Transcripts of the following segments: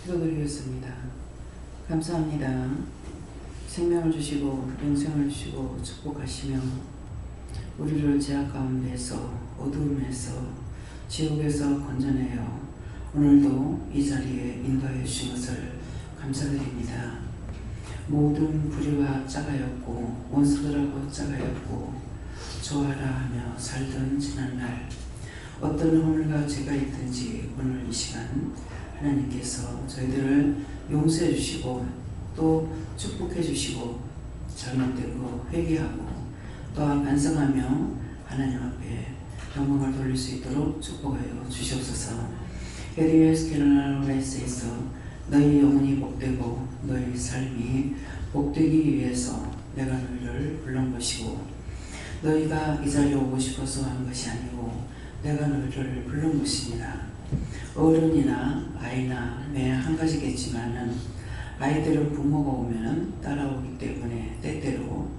기도드리겠습니다. 감사합니다. 생명을 주시고 영생을 주시고 축복하시며 우리를 죄악 가운데서 어두움에서 지옥에서 건져내어 오늘도 이 자리에 인도하여 주신 것을 감사드립니다. 모든 불의와 짜가였고 원수들하고 짜가였고 좋아라 하며 살던 지난날 어떤 허물과 죄가 있든지 오늘 이 시간 하나님께서 저희들을 용서해 주시고 또 축복해 주시고 잘못된 거 회개하고 또한 반성하며 하나님 앞에 영광을 돌릴 수 있도록 축복하여 주시옵소서. 에리에스 캐롤라이스에서 너희 영혼이 복되고 너희 삶이 복되기 위해서 내가 너희를 불른 것이고 너희가 이 자리에 오고 싶어서 한 것이 아니고 내가 너희를 부른 것입니다. 어른이나 아이나 매 한 가지겠지만은 아이들은 부모가 오면은 따라오기 때문에 때때로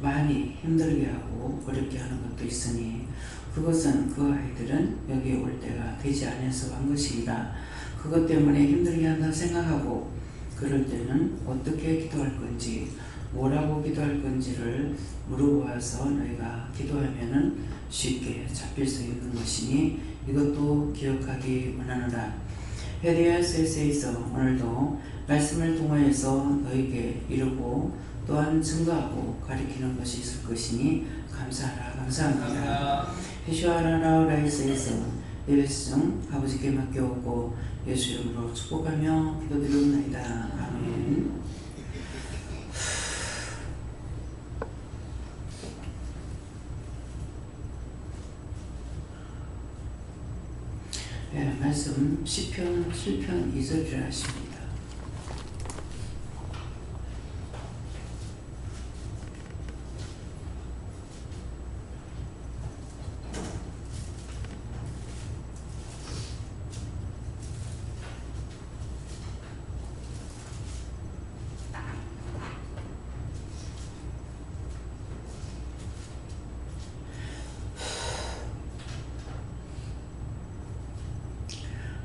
많이 힘들게 하고 어렵게 하는 것도 있으니 그것은 그 아이들은 여기 올 때가 되지 않아서 한 것이라 그것 때문에 힘들게 한다 생각하고 그럴 때는 어떻게 기도할 건지 뭐라고 기도할 건지를 물어보아서 너희가 기도하면은 쉽게 잡힐 수 있는 것이니 이것도 기억하기 원하노라. 헤리아스에서 오늘도 말씀을 통하여서 너에게 이루고 또한 증거하고 가리키는 것이 있을 것이니 감사하라 감사합니다. 히슈아라라우라이스에서 예배시 중 아버지께 맡겨오고 예수 이름으로 축복하며 기도드리옵나이다. 아멘. 네, 말씀 시편 7편 2절을 하십니다.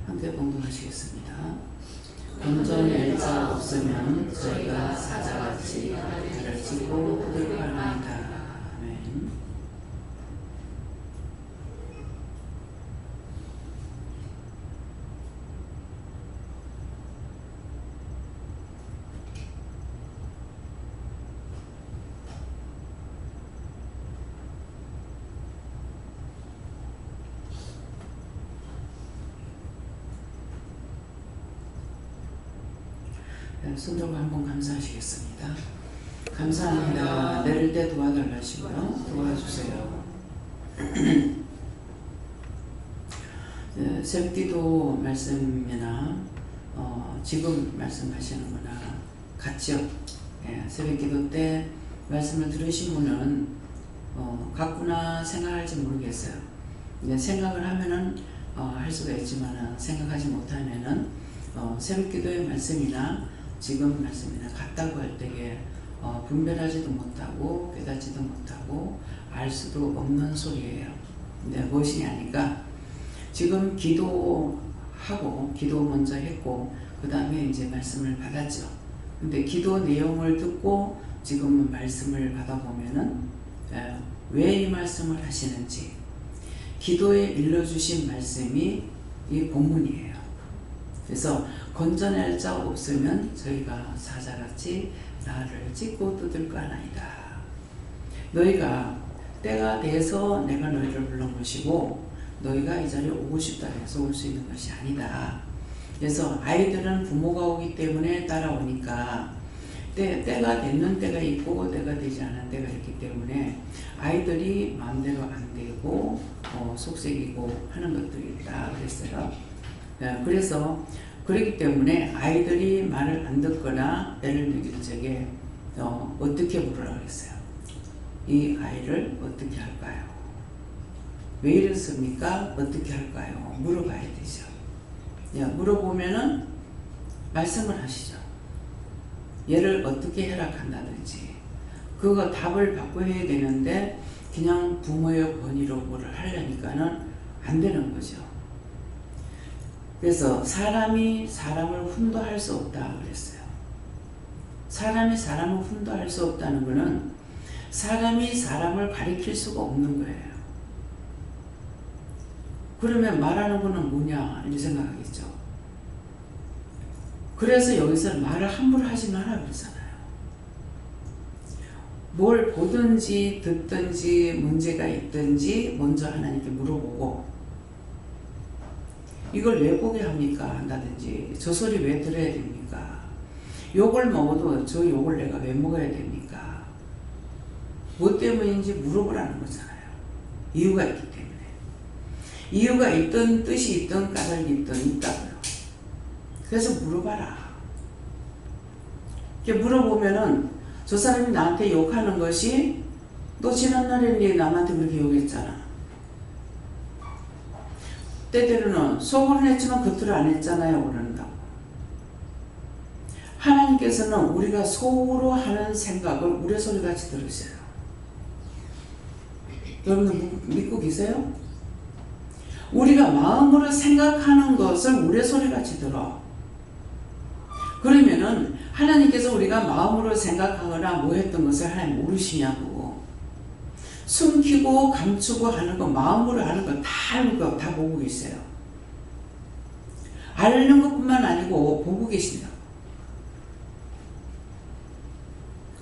함께 봉독하시겠습니다. 건져낼 자 없으면 저희가 사자같이 발을 찢고 호들갑나이다. 아멘. 손 들고 한번 감사하시겠습니다. 감사합니다. 내릴 때 도와달라시고요. 도와주세요. 새벽기도 말씀이나 지금 말씀하시는 거나 같죠. 새벽기도 때 말씀을 들으신 분은 같구나 생각할지 모르겠어요. 생각을 하면은 할 수가 있지만 생각하지 못하면은 새벽기도의 말씀이나 지금 말씀이나 같다고 할 때에 분별하지도 못하고 깨닫지도 못하고 알 수도 없는 소리예요. 근데 무엇이냐니까 지금 기도하고 기도 먼저 했고 그 다음에 이제 말씀을 받았죠. 근데 기도 내용을 듣고 지금 말씀을 받아보면은 왜 이 말씀을 하시는지 기도에 일러주신 말씀이 이 본문이에요. 그래서 건져낼 자 없으면 저희가 사자같이 나를 찢고 뜯을 까나이다. 너희가 때가 돼서 내가 너희를 불른 것이고 너희가 이 자리에 오고 싶다 해서 올 수 있는 것이 아니다. 그래서 아이들은 부모가 오기 때문에 따라오니까 때가 되는 때가 있고 때가 되지 않은 때가 있기 때문에 아이들이 마음대로 안 되고 속색이고 하는 것들이 있다 그랬어요. 그래서 그렇기 때문에 아이들이 말을 안 듣거나 애를 먹일 적에 어떻게 물으라 그랬어요. 이 아이를 어떻게 할까요? 왜 이렇습니까? 어떻게 할까요? 물어봐야 되죠. 물어보면은 말씀을 하시죠. 얘를 어떻게 해락한다든지 그거 답을 받고 해야 되는데 그냥 부모의 권위로 뭐를 하려니까는 안 되는 거죠. 그래서 사람이 사람을 훈도할 수 없다 그랬어요. 사람이 사람을 훈도할 수 없다는 것은 사람이 사람을 가리킬 수가 없는 거예요. 그러면 말하는 거는 뭐냐 이 생각하겠죠. 그래서 여기서 말을 함부로 하지 마라 그러잖아요. 뭘 보든지 듣든지 문제가 있든지 먼저 하나님께 물어보고, 이걸 왜 보게 합니까? 한다든지 저 소리 왜 들어야 됩니까? 욕을 먹어도 저 욕을 내가 왜 먹어야 됩니까? 뭐 때문인지 물어보라는 거잖아요. 이유가 있기 때문에. 이유가 있든 뜻이 있든 까닭이 있든 있다고요. 그래서 물어봐라. 이렇게 물어보면은 저 사람이 나한테 욕하는 것이 너 지난날에 남한테 그렇게 욕했잖아. 때때로는 속으로는 했지만 겉으로 안 했잖아요. 그런다고. 하나님께서는 우리가 속으로 하는 생각을 우레소리같이 들으세요. 여러분들 믿고 계세요? 우리가 마음으로 생각하는 것을 우레소리같이 들어. 그러면은 하나님께서 우리가 마음으로 생각하거나 뭐 했던 것을 하나님 모르시냐고. 숨기고 감추고 하는 거, 마음으로 하는 거 다 알고 다 보고 계세요. 아는 것뿐만 아니고 보고 계신다.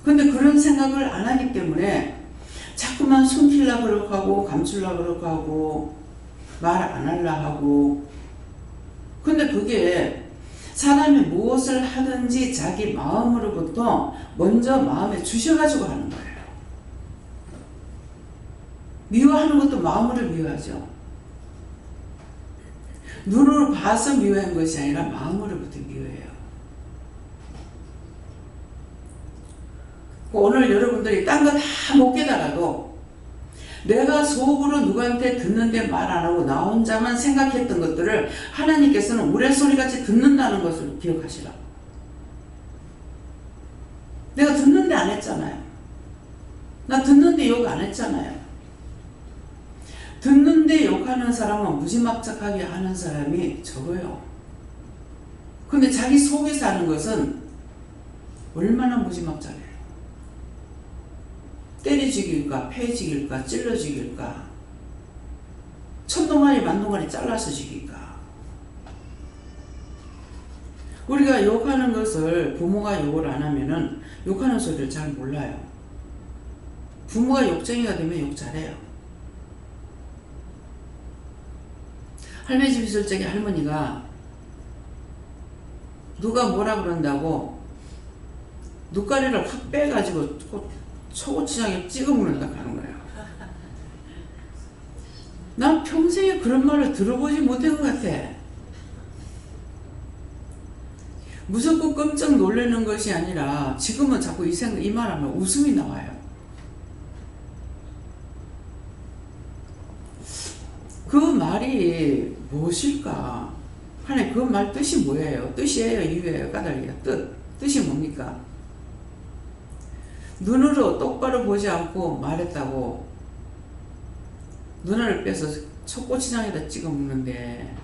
근데 그런 생각을 안 하기 때문에 자꾸만 숨기려고 그러고 하고 감추려고 그러고 하고 말 안 하려고 하고. 근데 그게 사람이 무엇을 하든지 자기 마음으로부터 먼저 마음에 주셔가지고 하는 거예요. 미워하는 것도 마음으로 미워하죠. 눈으로 봐서 미워한 것이 아니라 마음으로부터 미워해요. 오늘 여러분들이 딴 거 다 못 깨달아도 내가 속으로 누구한테 듣는데 말 안 하고 나 혼자만 생각했던 것들을 하나님께서는 우레소리같이 듣는다는 것을 기억하시라고. 내가 듣는데 안 했잖아요. 나 듣는데 욕 안 했잖아요. 듣는데 욕하는 사람은 무지막지하게 하는 사람이 적어요. 근데 자기 속에서 하는 것은 얼마나 무지막지해요. 때려 죽일까, 패 죽일까, 찔러 죽일까, 천동아리 만동아리 잘라서 죽일까. 우리가 욕하는 것을 부모가 욕을 안 하면은 욕하는 소리를 잘 몰라요. 부모가 욕쟁이가 되면 욕 잘해요. 할머니 집 있을 적에 할머니가 누가 뭐라 그런다고 눈가리를 확 빼가지고 초고추장에 찍어 먹는다 하는 거예요. 난 평생에 그런 말을 들어보지 못한 것 같아. 무섭고 깜짝 놀라는 것이 아니라 지금은 자꾸 이 말하면 웃음이 나와요. 그 말이 무엇일까? 하나님 그 말 뜻이 뭐예요? 뜻이에요? 이유예요? 까닭이에요? 뜻이 뭡니까? 눈으로 똑바로 보지 않고 말했다고 눈알을 빼서 촛고추장에다 찍어 먹는데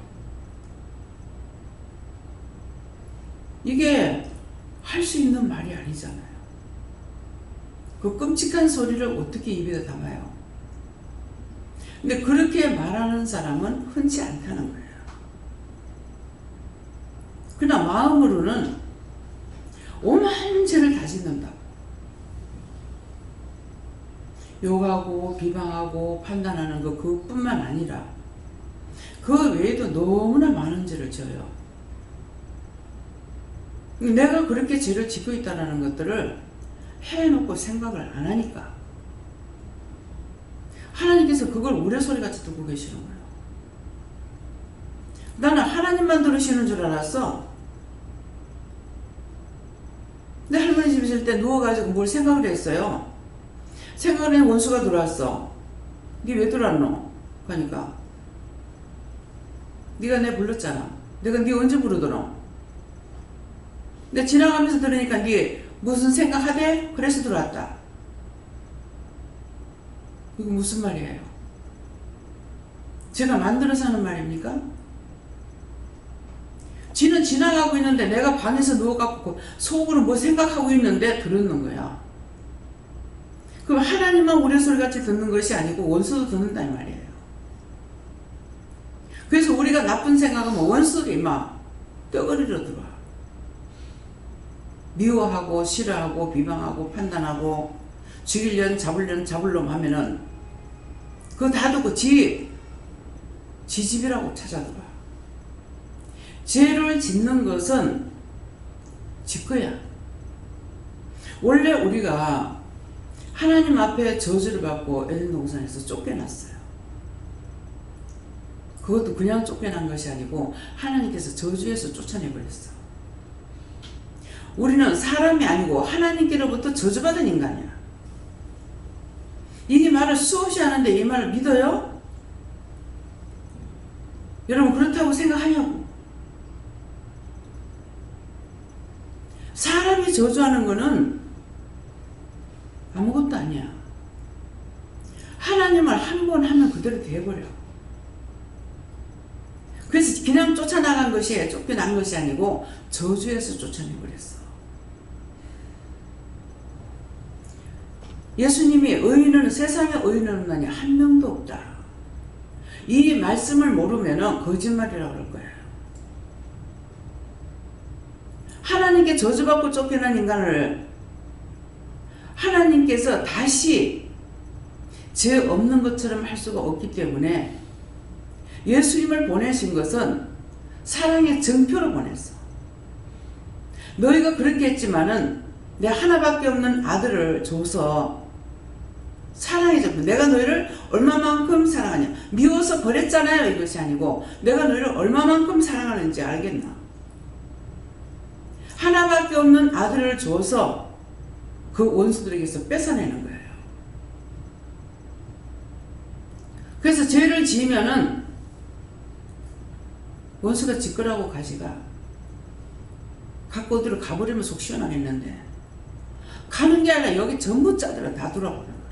이게 할 수 있는 말이 아니잖아요. 그 끔찍한 소리를 어떻게 입에다 담아요? 근데 그렇게 말하는 사람은 흔치 않다는 거예요. 그러나 마음으로는 오만 죄를 다 짓는다. 욕하고 비방하고 판단하는 것 그것뿐만 아니라 그 외에도 너무나 많은 죄를 져요. 내가 그렇게 죄를 짓고 있다는 것들을 해놓고 생각을 안 하니까 하나님께서 그걸 우레소리같이 듣고 계시는 거예요. 나는 하나님만 들으시는 줄 알았어. 내 할머니 집 있을 때 누워가지고 뭘 생각을 했어요. 생각을 해 원수가 들어왔어. 니 왜 들어왔노? 그러니까 네가 내 불렀잖아. 내가 네 언제 부르더노? 내가 지나가면서 들으니까 네 무슨 생각하대? 그래서 들어왔다. 이거 무슨 말이에요? 제가 만들어서 하는 말입니까? 지는 지나가고 있는데 내가 방에서 누워갖고 속으로 뭐 생각하고 있는데 들었는 거야. 그럼 하나님만 우리 소리 같이 듣는 것이 아니고 원수도 듣는다 이 말이에요. 그래서 우리가 나쁜 생각하면 원수들이 막 떠거리로 들어와. 미워하고 싫어하고 비방하고 판단하고 죽이려는 잡을 놈 하면은 그거 다 듣고 지 집이라고 찾아들어와. 죄를 짓는 것은 지 거야. 원래 우리가 하나님 앞에 저주를 받고 에덴 동산에서 쫓겨났어요. 그것도 그냥 쫓겨난 것이 아니고 하나님께서 저주해서 쫓아내버렸어. 우리는 사람이 아니고 하나님께로부터 저주받은 인간이야. 이 말을 수없이 하는데 이 말을 믿어요? 여러분 그렇다고 생각하냐고. 사람이 저주하는 거는 아무것도 아니야. 하나님을 한 번 하면 그대로 돼버려. 그래서 그냥 쫓아나간 것이 쫓겨난 것이 아니고 저주해서 쫓아내버렸어. 예수님이 의인은 세상에 의인은 없나니 한 명도 없다. 이 말씀을 모르면 거짓말이라고 그럴 거예요. 하나님께 저주받고 쫓겨난 인간을 하나님께서 다시 죄 없는 것처럼 할 수가 없기 때문에 예수님을 보내신 것은 사랑의 증표로 보냈어. 너희가 그렇게 했지만은 내 하나밖에 없는 아들을 줘서 사랑의 증표. 내가 너희를 얼마만큼 사랑하냐. 미워서 버렸잖아요. 이것이 아니고 내가 너희를 얼마만큼 사랑하는지 알겠나. 하나밖에 없는 아들을 줘서 그 원수들에게서 뺏어내는 거예요. 그래서 죄를 지으면은 원수가 지끄라고 가지가 갖고 어디로 가버리면 속 시원하겠는데 가는 게 아니라 여기 전부 짜들어 다 돌아버리는 거야.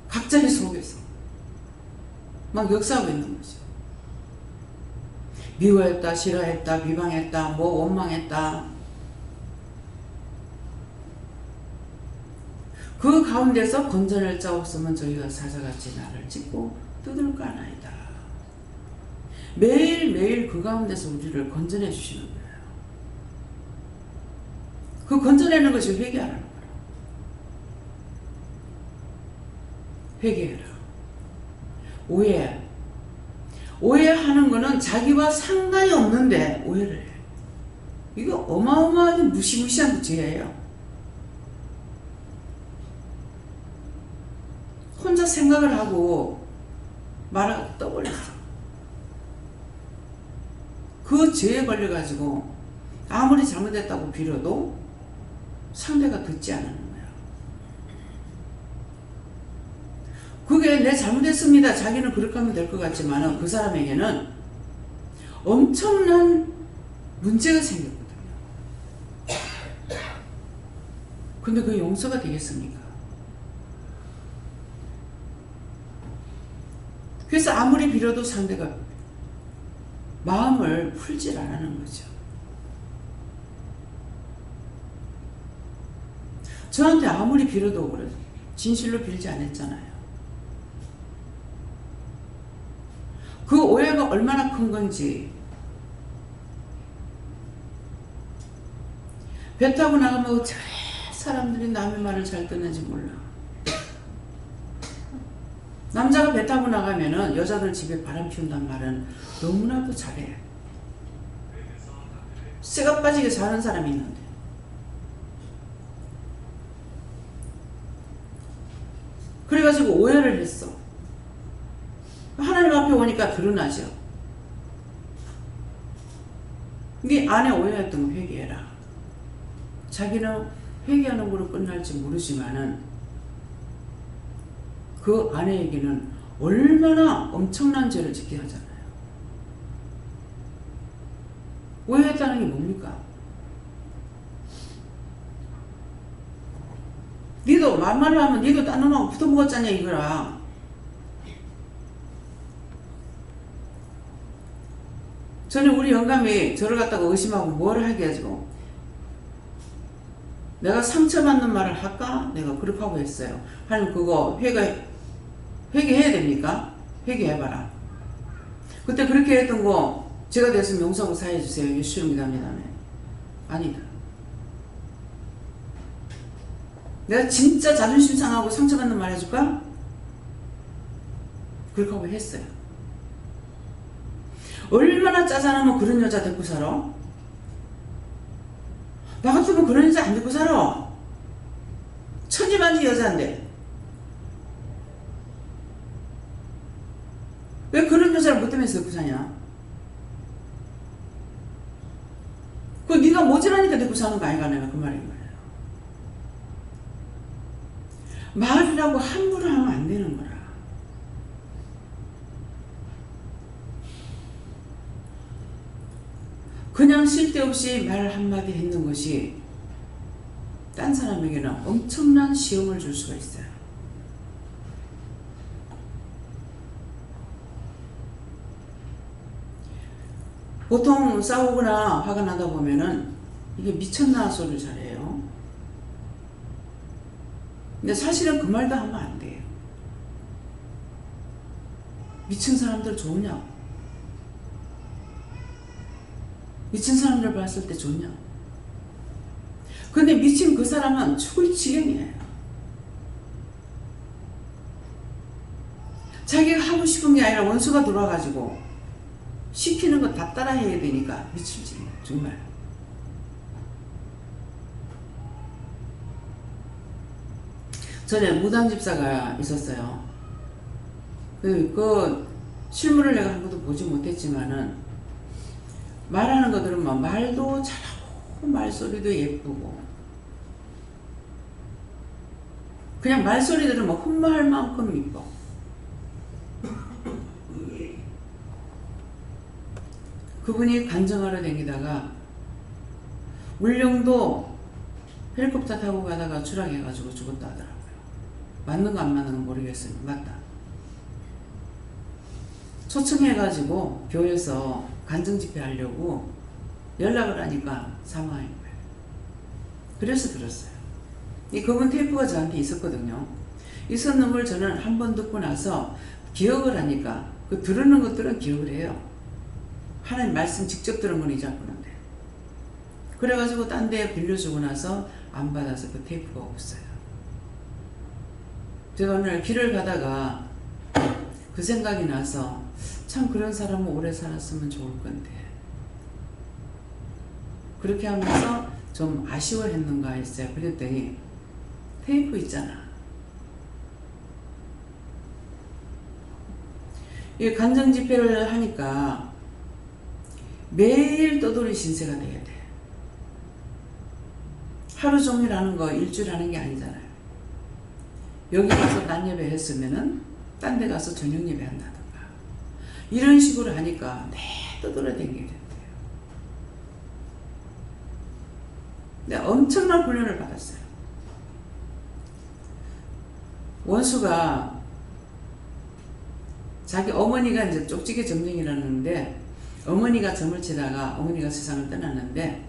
각자의 속에서 막 역사하고 있는 거죠. 미워했다, 싫어했다, 비방했다, 뭐 원망했다. 그 가운데서 건져낼 자 없으면 저희가 사자같이 나를 찢고 뜯을까나이다. 매일매일 그 가운데서 우리를 건져내 주시는 거예요. 그 건져내는 것이 회개하라는 거예요. 회개해라. 오해하는 거는 자기와 상관이 없는데 오해를 해. 이거 어마어마하게 무시무시한 죄예요. 혼자 생각을 하고 말하고 떠버렸어. 그 죄에 걸려가지고 아무리 잘못했다고 빌어도 상대가 듣지 않는 거야. 그게 내 잘못했습니다. 자기는 그렇게 하면 될 것 같지만 그 사람에게는 엄청난 문제가 생겼거든요. 근데 그 용서가 되겠습니까? 그래서 아무리 빌어도 상대가 마음을 풀질 않는 거죠. 저한테 아무리 빌어도 그래. 진실로 빌지 않았잖아요. 그 오해가 얼마나 큰 건지. 배 타고 나가면 어째 사람들이 남의 말을 잘 듣는지 몰라. 남자가 배 타고 나가면은 여자들 집에 바람 피운단 말은 너무나도 잘해. 쇠가 빠지게 사는 사람이 있는데. 그래가지고 오해를 했어. 하나님 앞에 오니까 드러나죠. 네 안에 오해했던 거 회개해라. 자기는 회개하는 거로 끝날지 모르지만은 그 아내에게는 얼마나 엄청난 죄를 짓게 하잖아요. 오해했다는 게 뭡니까? 니도 말말로 하면 니도 딴 놈하고 붙어먹었잖냐 이거라. 저는 우리 영감이 저를 갖다가 의심하고 뭘 하게 해가지고 내가 상처받는 말을 할까? 내가 그렇게 하고 했어요. 하나님 그거 회개해야 됩니까? 회개해봐라. 그때 그렇게 했던 거 제가 됐으면 용서하고 사해주세요. 예수님 믿합니다. 아니다. 내가 진짜 자존심 상하고 상처받는 말 해줄까? 그렇게 하고 했어요. 얼마나 짜증나면 그런 여자 데리고 살아? 나 같으면 그런 여자 안 데리고 살아. 천지만지 여자인데 왜 그런 여자를 못 되면서 데리고 사냐? 그 네가 모질하니까 데리고 사는 거 아이가 내가 그 말인 거예요. 말이라고 함부로 하면 안 되는 거라. 그냥 쓸데없이 말 한마디 했는 것이 딴 사람에게는 엄청난 시험을 줄 수가 있어요. 보통 싸우거나 화가 나다 보면은 이게 미쳤나 소리를 잘해요. 근데 사실은 그 말도 하면 안 돼요. 미친 사람들 좋으냐고. 미친 사람들 봤을 때 좋냐? 근데 미친 그 사람은 죽을 지경이에요. 자기가 하고 싶은 게 아니라 원수가 들어와가지고 시키는 거 다 따라 해야 되니까 미칠 지경, 정말. 전에 무당 집사가 있었어요. 그 실물을 내가 한 번도 보지 못했지만은 말하는 거 들으면 말도 잘하고 말소리도 예쁘고 그냥 말소리 들으면 흠모할 만큼 이뻐. 그분이 간증하러 다니다가 울릉도 헬리콥터 타고 가다가 추락해가지고 죽었다 하더라고요. 맞는 거 안 맞는 건 모르겠어요. 맞다. 초청해가지고 교회에서 간증 집회 하려고 연락을 하니까 사망한 거예요. 그래서 들었어요. 그분 테이프가 저한테 있었거든요. 있었는 걸 저는 한 번 듣고 나서 기억을 하니까 그 들으는 것들은 기억을 해요. 하나님 말씀 직접 들은 건 잊어버렸는데. 그래가지고 딴 데 빌려주고 나서 안 받아서 그 테이프가 없어요. 제가 오늘 길을 가다가 그 생각이 나서 참 그런 사람은 오래 살았으면 좋을 건데 그렇게 하면서 좀 아쉬워했는가 했어요. 그랬더니 테이프 있잖아. 이 간증 집회를 하니까 매일 떠돌이 신세가 돼야 돼. 하루 종일 하는 거 일주일 하는 게 아니잖아요. 여기 가서 낮 예배 했으면은 딴 데 가서 저녁 예배 한다든가 이런 식으로 하니까 매 떠돌아다니게 된대요. 내가 엄청난 훈련을 받았어요. 원수가 자기 어머니가 이제 쪽지게 점령이라는데 어머니가 점을 치다가 어머니가 세상을 떠났는데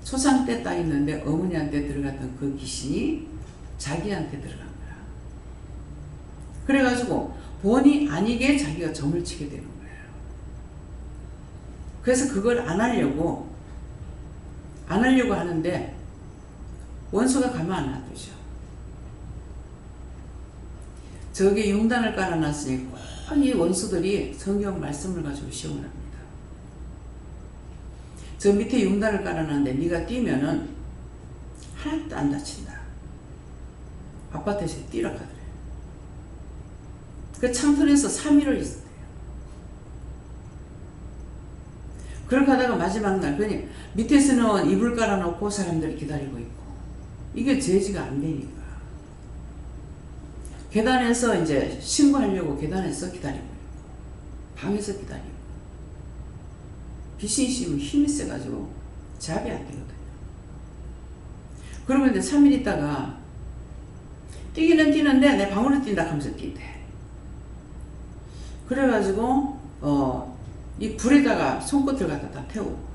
초상 때 딱 있는데 어머니한테 들어갔던 그 귀신이 자기한테 들어간 거야. 그래가지고 본의 아니게 자기가 점을 치게 되는 거예요. 그래서 그걸 안 하려고 하는데 원수가 가만 안 놔두죠. 저기 융단을 깔아놨으니 꼭 이 원수들이 성경 말씀을 가지고 시험을 합니다. 저 밑에 융단을 깔아놨는데 네가 뛰면은 하나도 안 다친다. 아파트에서 뛰라 하더래. 그 창틀에서 3일을 있었대요. 그렇게 하다가 마지막 날 그냥 밑에서는 이불 깔아놓고 사람들이 기다리고 있고 이게 제지가 안 되니까 계단에서 이제 신고하려고 계단에서 기다리고 있고 방에서 기다리고 귀신이 씌우면 힘이 세가지고 잡이 안 되거든요. 그러면 이제 3일 있다가 뛰기는 뛰는데 내 방으로 뛴다 하면서 뛴대. 그래가지고 이 불에다가 손끝을 갖다 다 태우고.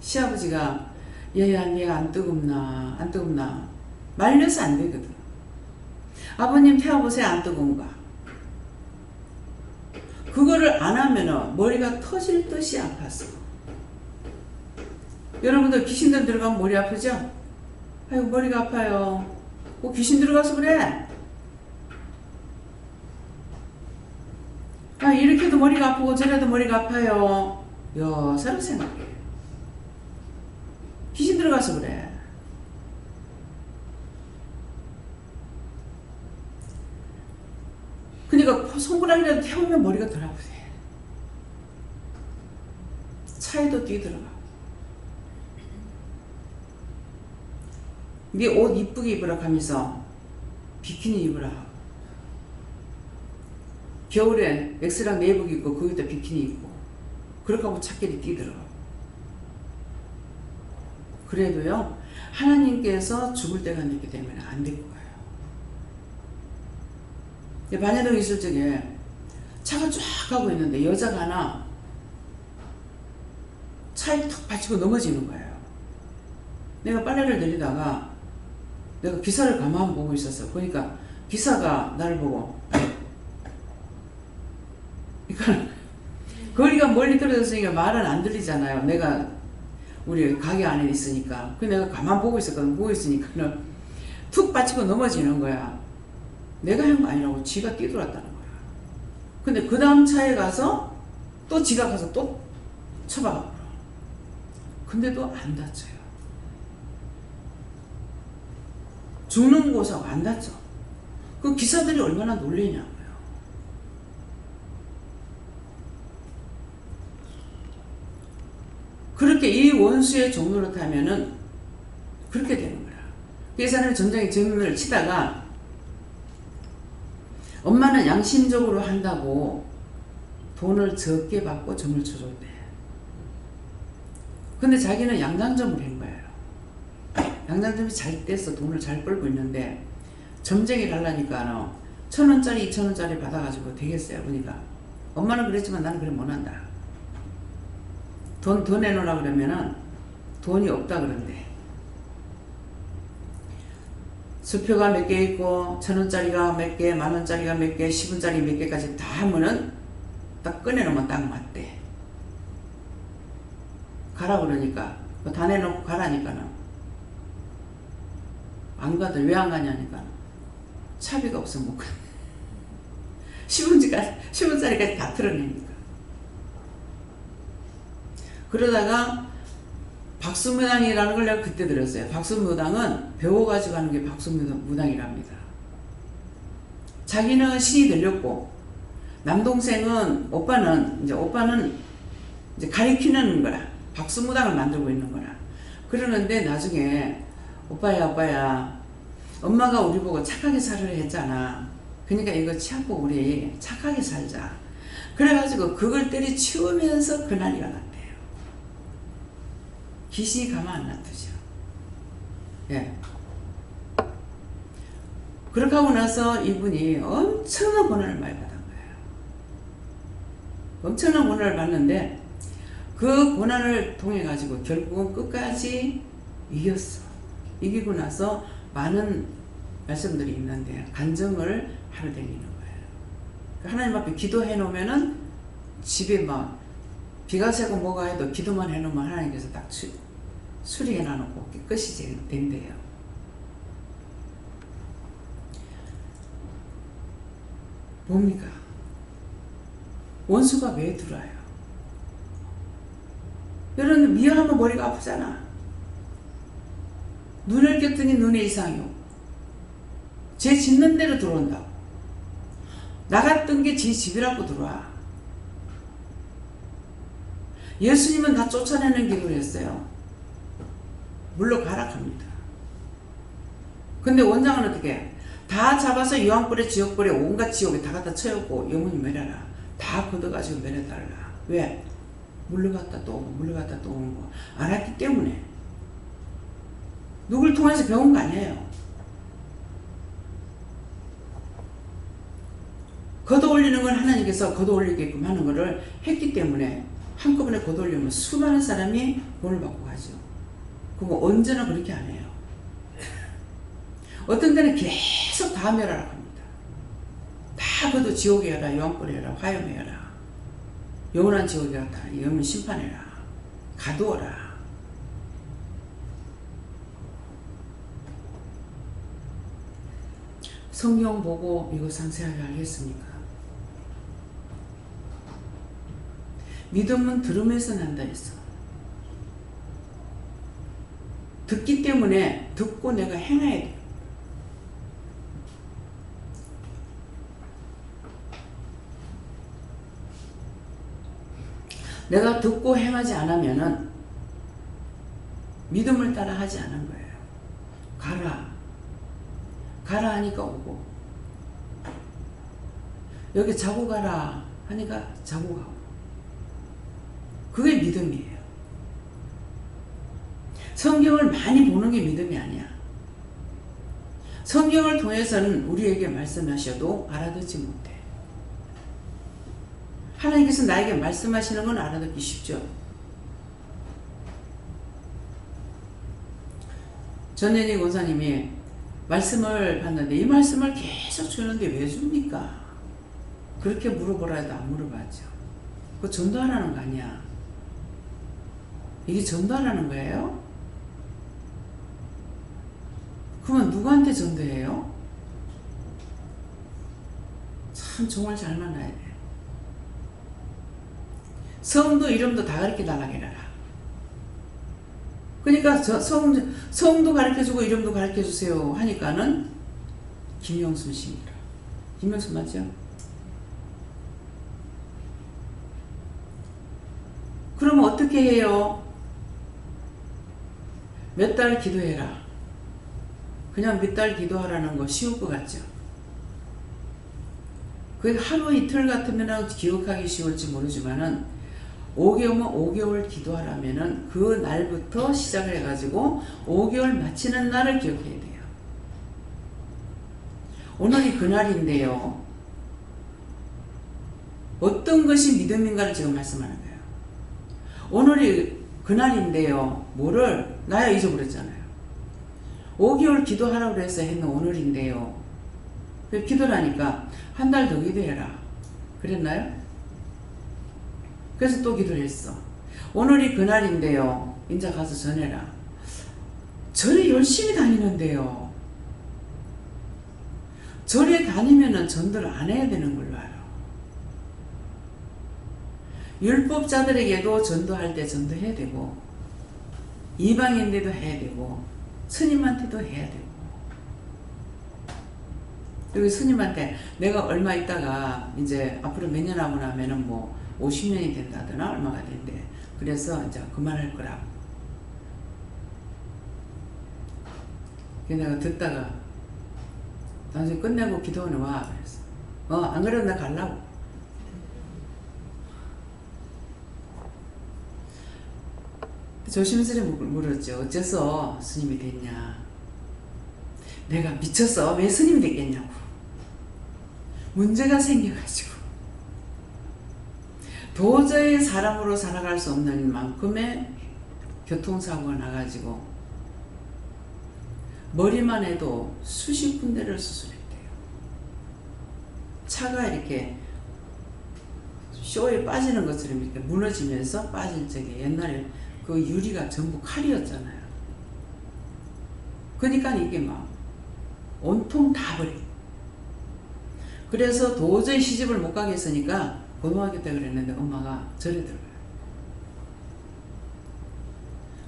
시아버지가 얘야 얘가 안 뜨겁나 안 뜨겁나 말려서 안 되거든. 아버님 태워보세요. 안 뜨거운가. 그거를 안 하면은 머리가 터질 듯이 아팠어. 여러분들 귀신들 들어가면 머리 아프죠? 아이고 머리가 아파요. 귀신 들어가서 그래. 아 이렇게도 머리가 아프고 저래도 머리가 아파요. 여사로 생각해. 귀신 들어가서 그래. 그러니까 손가락이라도 태우면 머리가 덜 아프대. 차에도 뛰들어가. 네 옷 이쁘게 입으라 하면서 비키니 입으라. 겨울에 엑스랑 내복 입고 거기다 비키니 입고 그렇게 하고 차끼리 뛰들어가. 그래도요 하나님께서 죽을 때가 됐기 때문에 안 될 거예요. 반야동 있을 적에 차가 쫙 가고 있는데 여자가 하나 차에 턱 받치고 넘어지는 거예요. 내가 빨래를 내리다가 내가 기사를 가만 보고 있었어. 그러니까 기사가 나를 보고 그러니까 거리가 멀리 떨어졌으니까 말은 안 들리잖아요. 내가 우리 가게 안에 있으니까. 그 내가 가만 보고 있었거든. 보고 있으니까는 툭 받치고 넘어지는 거야. 내가 한 거 아니라고 지가 뛰돌았다는 거야. 근데 그 다음 차에 가서 또 지가 가서 또 쳐박아. 근데도 안 다쳐요. 죽는 곳하고 안 다쳐. 그 기사들이 얼마나 놀래냐고요. 그렇게 이 원수의 종로로 타면은 그렇게 되는 거야. 이 사람이 전장에 점을 치다가 엄마는 양심적으로 한다고 돈을 적게 받고 점을 쳐줬대. 근데 자기는 양장점을 한 거예요. 양장점이 잘 돼서 돈을 잘 벌고 있는데 점쟁이를 하려니까 1,000원짜리 2,000원짜리 받아가지고 되겠어요. 그러니까 엄마는 그랬지만 나는 그래 못한다. 돈 더 내놓으라 그러면은 돈이 없다 그런대. 수표가 몇 개 있고 1,000원짜리가 몇 개, 10,000원짜리가 몇 개, 10원짜리 몇 개까지 다 하면은 딱 꺼내놓으면 딱 맞대. 가라 그러니까 다 내놓고 가라니까는 안 가들. 왜 안 가냐니까 차비가 없어 못 가. 10원짜리까지 다 털어내니까. 그러다가 박수무당이라는 걸 내가 그때 들었어요. 박수무당은 배워가지고 하는 게 박수무당이랍니다. 자기는 신이 들렸고 남동생은 오빠는 이제 가리키는 거라. 박수무당을 만들고 있는 거라. 그러는데 나중에 오빠야 엄마가 우리 보고 착하게 살으려 했잖아. 그러니까 이거 치아고 우리 착하게 살자. 그래가지고 그걸 때려치우면서 그 난리가 났대요. 귀신이 가만 안 놔두죠. 예. 그렇게 하고 나서 이분이 엄청난 고난을 많이 받은 거예요. 엄청난 고난을 받는데 그 고난을 통해 가지고 결국은 끝까지 이겼어. 이기고 나서 많은 말씀들이 있는데 간증을 하러 다니는 거예요. 하나님 앞에 기도해 놓으면은 집에 막 비가 새고 뭐가 해도 기도만 해 놓으면 하나님께서 딱 수리해 놔놓고 깨끗이 된대요. 뭡니까? 원수가 왜 들어와요? 여러분 미워하면 머리가 아프잖아. 눈을 꼈더니 눈에 이상이 오고 제 짓는 대로 들어온다고. 나갔던 게 제 집이라고 들어와. 예수님은 다 쫓아내는 기도를 했어요. 물러가라 합니다. 근데 원장은 어떻게 해? 다 잡아서 유황불에 지옥불에 온갖 지옥에 다 갖다 쳐였고 영혼이 매려라. 다 걷어가지고 매려달라. 왜? 물러갔다 또 오고 물러갔다 또 오는 거 알았기 때문에. 누굴 통해서 배운 거 아니에요. 걷어올려 올리는 건 하나님께서 걷어 올리게끔 하는 것을 했기 때문에 한꺼번에 걷어 올리면 수많은 사람이 구원을 받고 가죠. 그거 언제나 그렇게 안 해요. 어떤 데는 계속 다 멸하라고 합니다. 다 그도 지옥에 해라, 영불에 해라, 화염에 해라, 영원한 지옥에 갔다, 영원 심판해라, 가두어라. 성경 보고 이거 상세하게 알겠습니까? 믿음은 들으면서 난다 했어. 듣기 때문에 듣고 내가 행해야 돼. 내가 듣고 행하지 않으면은 믿음을 따라 하지 않은 거예요. 가라 하니까 오고, 여기 자고 가라 하니까 자고 가고. 그게 믿음이에요. 성경을 많이 보는 게 믿음이 아니야. 성경을 통해서는 우리에게 말씀하셔도 알아듣지 못해. 하나님께서 나에게 말씀하시는 건 알아듣기 쉽죠. 전현희 권사님이 말씀을 봤는데 이 말씀을 계속 주는데 왜 줍니까? 그렇게 물어보라 해도 안 물어봤죠. 그거 전도하라는 거 아니야. 이게 전도하라는 거예요? 그러면 누구한테 전도해요? 참 정말 잘 만나야 돼. 성도 이름도 다 가르쳐 달라고 해라. 그러니까 성도 가르쳐주고 이름도 가르쳐주세요 하니까는 김영순 씨입니다. 김영순 맞죠? 그러면 어떻게 해요? 몇 달 기도해라. 그냥 몇 달 기도하라는 거 쉬울 것 같죠? 그게 하루 이틀 같으면 기억하기 쉬울지 모르지만은 5개월면 5개월 기도하라면은 그 날부터 시작을 해가지고 5개월 마치는 날을 기억해야 돼요. 오늘이 그날인데요. 어떤 것이 믿음인가를 지금 말씀하는 거예요. 오늘이 그날인데요. 뭐를 나야 잊어버렸잖아요. 5개월 기도하라고 해서 했는 오늘인데요. 기도를 하니까 한 달 더 기도해라. 그랬나요? 그래서 또 기도를 했어. 오늘이 그날인데요. 인자 가서 전해라. 절에 열심히 다니는데요. 절에 다니면은 전도를 안 해야 되는 걸로 알아. 율법자들에게도 전도할 때 전도해야 되고, 이방인들도 해야 되고, 스님한테도 해야 되고. 그리고 스님한테 내가 얼마 있다가 이제 앞으로 몇 년 하고 나면은 뭐 50년이 된다더나 얼마가 된대. 그래서 이제 그만할 거라고. 내가 듣다가 나중에 끝내고 기도원에 와. 그래서 안 그래도 나 가려고. 조심스레 물었죠. 어째서 스님이 됐냐. 내가 미쳤어. 왜 스님이 됐겠냐고. 문제가 생겨가지고 도저히 사람으로 살아갈 수 없는 만큼의 교통사고가 나가지고 머리만 해도 수십 군데를 수술했대요. 차가 이렇게 쇼에 빠지는 것처럼 이렇게 무너지면서 빠진 적에 옛날에 그 유리가 전부 칼이었잖아요. 그러니까 이게 막 온통 다 버려. 그래서 도저히 시집을 못 가겠으니까 고등학교 때 그랬는데 엄마가 절에 들어가요.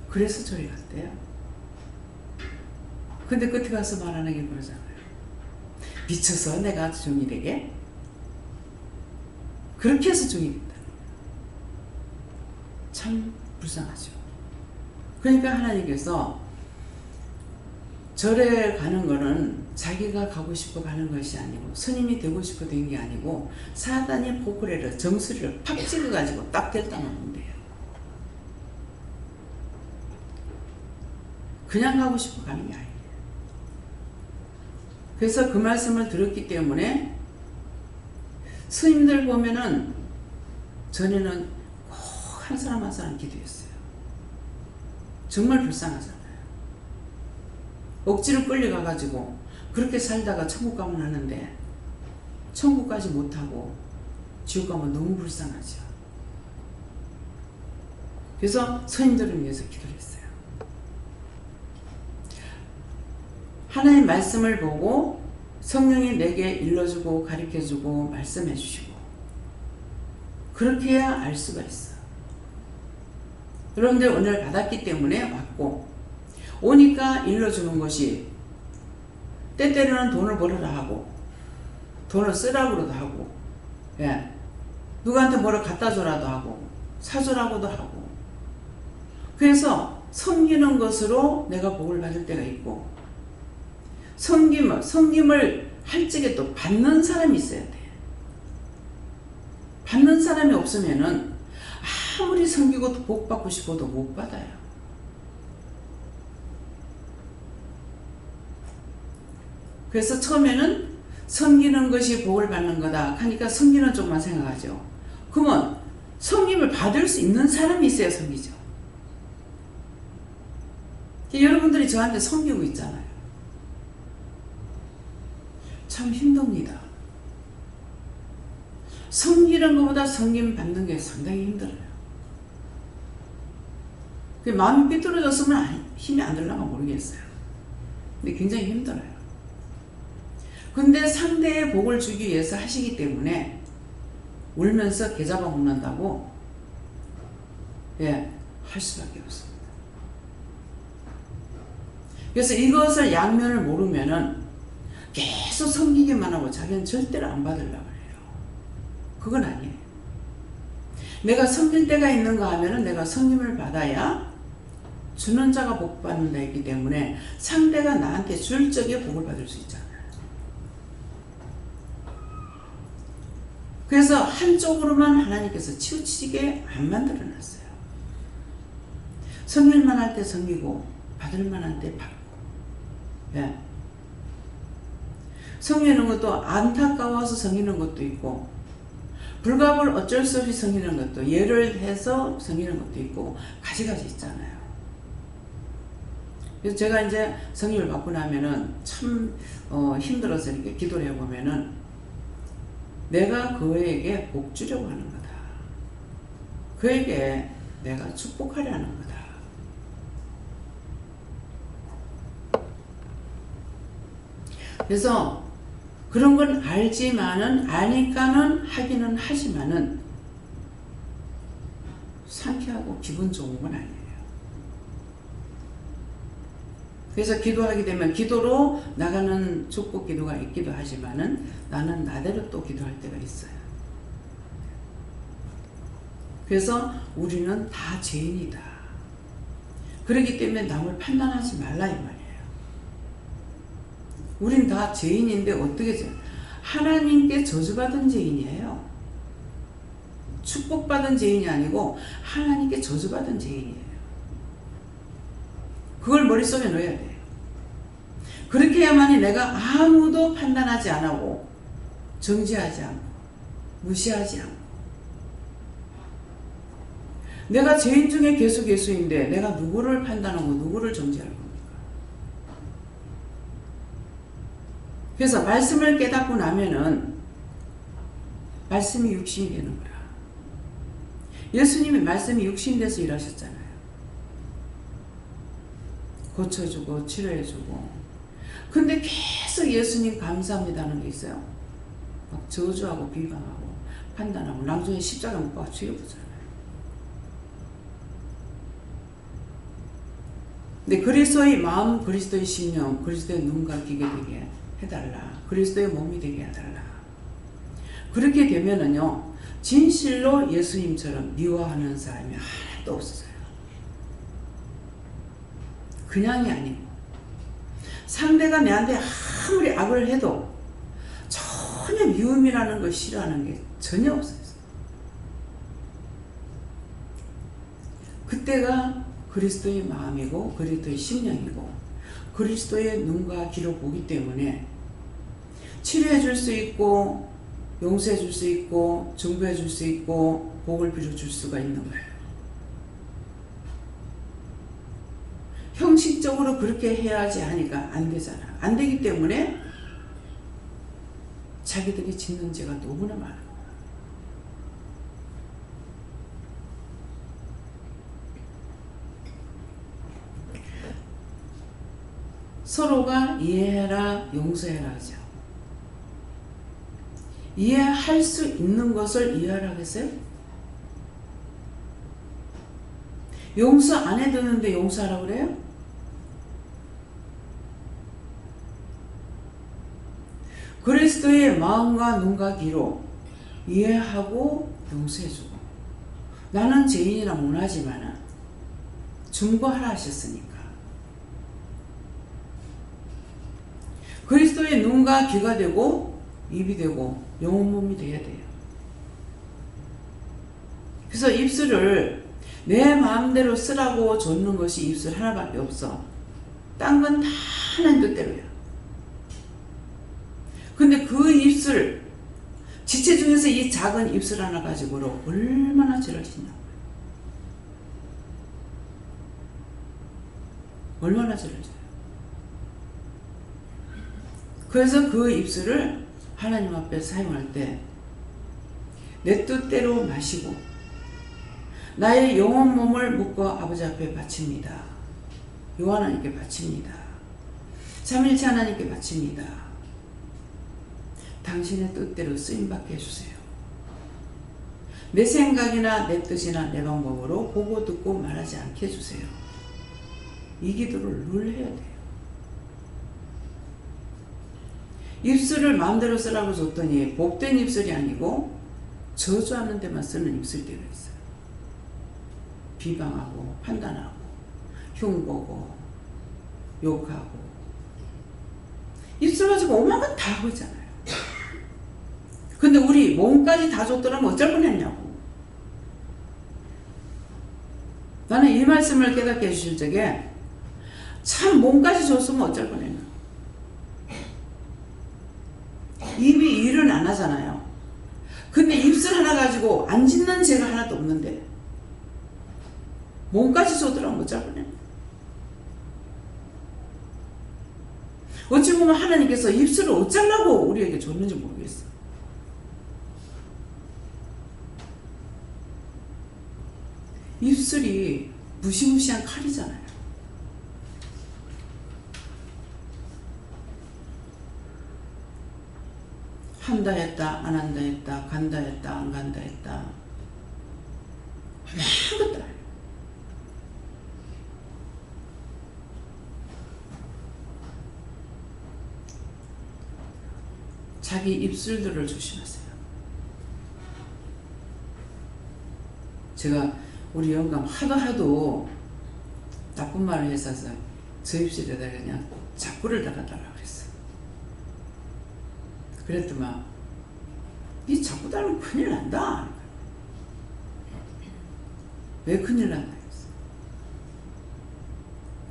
그래서 절에 갔대요. 근데 끝에 가서 말하는 게 그러잖아요. 미쳐서 내가 종이 되게? 그렇게 해서 종이 됐다. 참 불쌍하죠. 그러니까 하나님께서 절에 가는 거는 자기가 가고 싶어 가는 것이 아니고 스님이 되고 싶어 된 게 아니고 사단이 포크레를 정수리를 팍 찍어가지고 딱 댈다 놓으면 돼요. 그냥 가고 싶어 가는 게 아니에요. 그래서 그 말씀을 들었기 때문에 스님들 보면은 전에는 꼭 한 사람 한 사람 기도했어요. 정말 불쌍하잖아요. 억지로 끌려가가지고 그렇게 살다가 천국 가면 하는데 천국까지 못하고 지옥 가면 너무 불쌍하죠. 그래서 스님들을 위해서 기도를 했어요. 하나님 말씀을 보고 성령이 내게 일러주고 가르쳐주고 말씀해주시고 그렇게 해야 알 수가 있어. 여러분들 오늘 받았기 때문에 왔고 오니까 일러주는 것이 때때로는 돈을 벌으라 하고 돈을 쓰라고도 하고 예. 누구한테 뭐를 갖다 줘라도 하고 사주라고도 하고 그래서 섬기는 것으로 내가 복을 받을 때가 있고 섬김을 할 적에 또 받는 사람이 있어야 돼. 받는 사람이 없으면은 아무리 섬기고 복 받고 싶어도 못 받아요. 그래서 처음에는 섬기는 것이 복을 받는 거다 하니까 섬기는 쪽만 생각하죠. 그러면 섬김을 받을 수 있는 사람이 있어야 섬기죠. 여러분들이 저한테 섬기고 있잖아요. 참 힘듭니다. 섬기는 것보다 섬김 받는 게 상당히 힘들어요. 마음이 삐뚤어졌으면 힘이 안 들려나 모르겠어요. 근데 굉장히 힘들어요. 근데 상대의 복을 주기 위해서 하시기 때문에 울면서 개 잡아먹는다고 할 수밖에 없습니다. 그래서 이것을 양면을 모르면은 계속 섬기기만 하고 자기는 절대로 안 받으려고 해요. 그건 아니에요. 내가 섬길 때가 있는가 하면은 내가 섬김을 받아야 주는 자가 복 받는다 했기 때문에 상대가 나한테 줄 적에 복을 받을 수 있잖아요. 그래서 한쪽으로만 하나님께서 치우치게 안 만들어 놨어요. 섬길만 할 때 섬기고 받을만 할 때 받고 섬기는 것도 안타까워서 섬기는 것도 있고 불갑을 어쩔 수 없이 섬기는 것도 예를 해서 섬기는 것도 있고 가지가지 있잖아요. 그래서 제가 이제 성령을 받고 나면은 참 힘들어서 이렇게 기도를 해보면은 내가 그에게 복 주려고 하는 거다. 그에게 내가 축복하려는 거다. 그래서 그런 건 알지만은 아니까는 하기는 하지만은 상쾌하고 기분 좋은 건 아니에요. 그래서 기도하게 되면 기도로 나가는 축복 기도가 있기도 하지만은 나는 나대로 또 기도할 때가 있어요. 그래서 우리는 다 죄인이다. 그렇기 때문에 남을 판단하지 말라 이 말이에요. 우린 다 죄인인데 어떻게 하나님께 저주받은 죄인이에요. 축복받은 죄인이 아니고 하나님께 저주받은 죄인이에요. 그걸 머릿속에 넣어야 돼요. 그렇게 해야만이 내가 아무도 판단하지 않고 정지하지 않고 무시하지 않고 내가 죄인 중에 계속 예수인데 내가 누구를 판단하고 누구를 정지할 겁니까? 그래서 말씀을 깨닫고 나면은 말씀이 육신이 되는 거라. 예수님이 말씀이 육신이 돼서 일하셨잖아요. 고쳐주고 치료해주고. 근데 계속 예수님 감사합니다는 게 있어요. 막 저주하고 비방하고 판단하고 나중에 십자가 못 박아 죽여보잖아요. 근데 그리스도의 마음, 그리스도의 심령, 그리스도의 눈과 귀게 되게 해달라. 그리스도의 몸이 되게 해달라. 그렇게 되면은요, 진실로 예수님처럼 미워하는 사람이 하나도 없어져요. 그냥이 아니고 상대가 내한테 아무리 악을 해도 전혀 미움이라는 걸 싫어하는 게 전혀 없어요. 그때가 그리스도의 마음이고 그리스도의 심령이고 그리스도의 눈과 귀로 보기 때문에 치료해 줄 수 있고 용서해 줄 수 있고 중보해 줄 수 있고 복을 빌어줄 수가 있는 거예요. 형식적으로 그렇게 해야지 하니까 안 되잖아. 안 되기 때문에 자기들이 짓는 죄가 너무나 많아. 서로가 이해해라, 용서해라 하죠. 이해할 수 있는 것을 이해하라고 했어요? 용서 안 해두는데 용서하라고 그래요? 그리스도의 마음과 눈과 귀로 이해하고 용서해주고, 나는 죄인이라 못하지만 중보하라 하셨으니까 그리스도의 눈과 귀가 되고 입이 되고 영혼 몸이 돼야 돼요. 그래서 입술을 내 마음대로 쓰라고 줬는 것이 입술 하나밖에 없어. 딴 건 다 하나님 뜻대로야. 근데 그 입술, 지체 중에서 이 작은 입술 하나 가지고로 얼마나 죄를 짓냐고. 얼마나 죄를 져요. 그래서 그 입술을 하나님 앞에 사용할 때 내 뜻대로 마시고 나의 영혼 몸을 묶어 아버지 앞에 바칩니다. 요 하나님께 바칩니다. 삼일체 하나님께 바칩니다. 당신의 뜻대로 쓰임받게 해주세요. 내 생각이나 내 뜻이나 내 방법으로 보고 듣고 말하지 않게 해주세요. 이 기도를 늘 해야 돼요. 입술을 마음대로 쓰라고 줬더니 복된 입술이 아니고 저주하는 데만 쓰는 입술들이 있어요. 비방하고 판단하고 흉보고 욕하고 입술 가지고 오만 건 다 하고 있잖아요. 근데 우리 몸까지 다 줬더라면 어쩔 뻔했냐고. 나는 이 말씀을 깨닫게 해주실 적에 참 몸까지 줬으면 어쩔 뻔했나. 입이 일은 안 하잖아요. 근데 입술 하나 가지고 안 짓는 죄가 하나도 없는데 몸까지 줬더라면 어쩔 뻔했나. 어찌 보면 하나님께서 입술을 어쩌려고 우리에게 줬는지 모르겠어. 입술이 무시무시한 칼이잖아요. 한다 했다, 안 한다 했다, 간다 했다, 안 간다 했다. 아무것도 안 해요. 자기 입술들을 조심하세요. 제가 우리 영감 하도 나쁜 말을 했어서 저 입술에다 그냥 자꾸를 달아달라고 그랬어. 그랬더만 이 자꾸 달면 큰일 난다. 왜 큰일 난다 했어.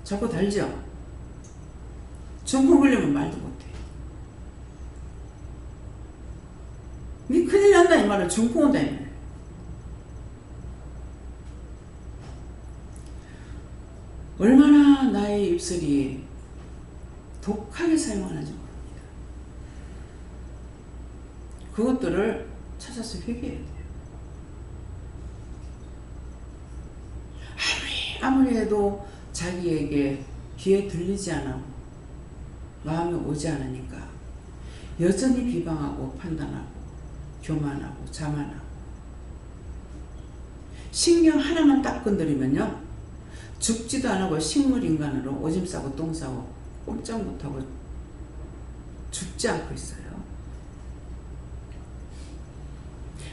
자꾸 달죠. 중풍 걸리면 말도 못해. 니 큰일 난다 이 말을 중풍 온다 이 말. 얼마나 나의 입술이 독하게 사용하는지 모릅니다. 그것들을 찾아서 회개해야 돼요. 아무리 해도 자기에게 귀에 들리지 않아 마음에 오지 않으니까 여전히 비방하고 판단하고 교만하고 자만하고 신경 하나만 딱 건드리면요 죽지도 않고 식물인간으로 오줌 싸고 똥 싸고 꼼짝 못하고 죽지 않고 있어요.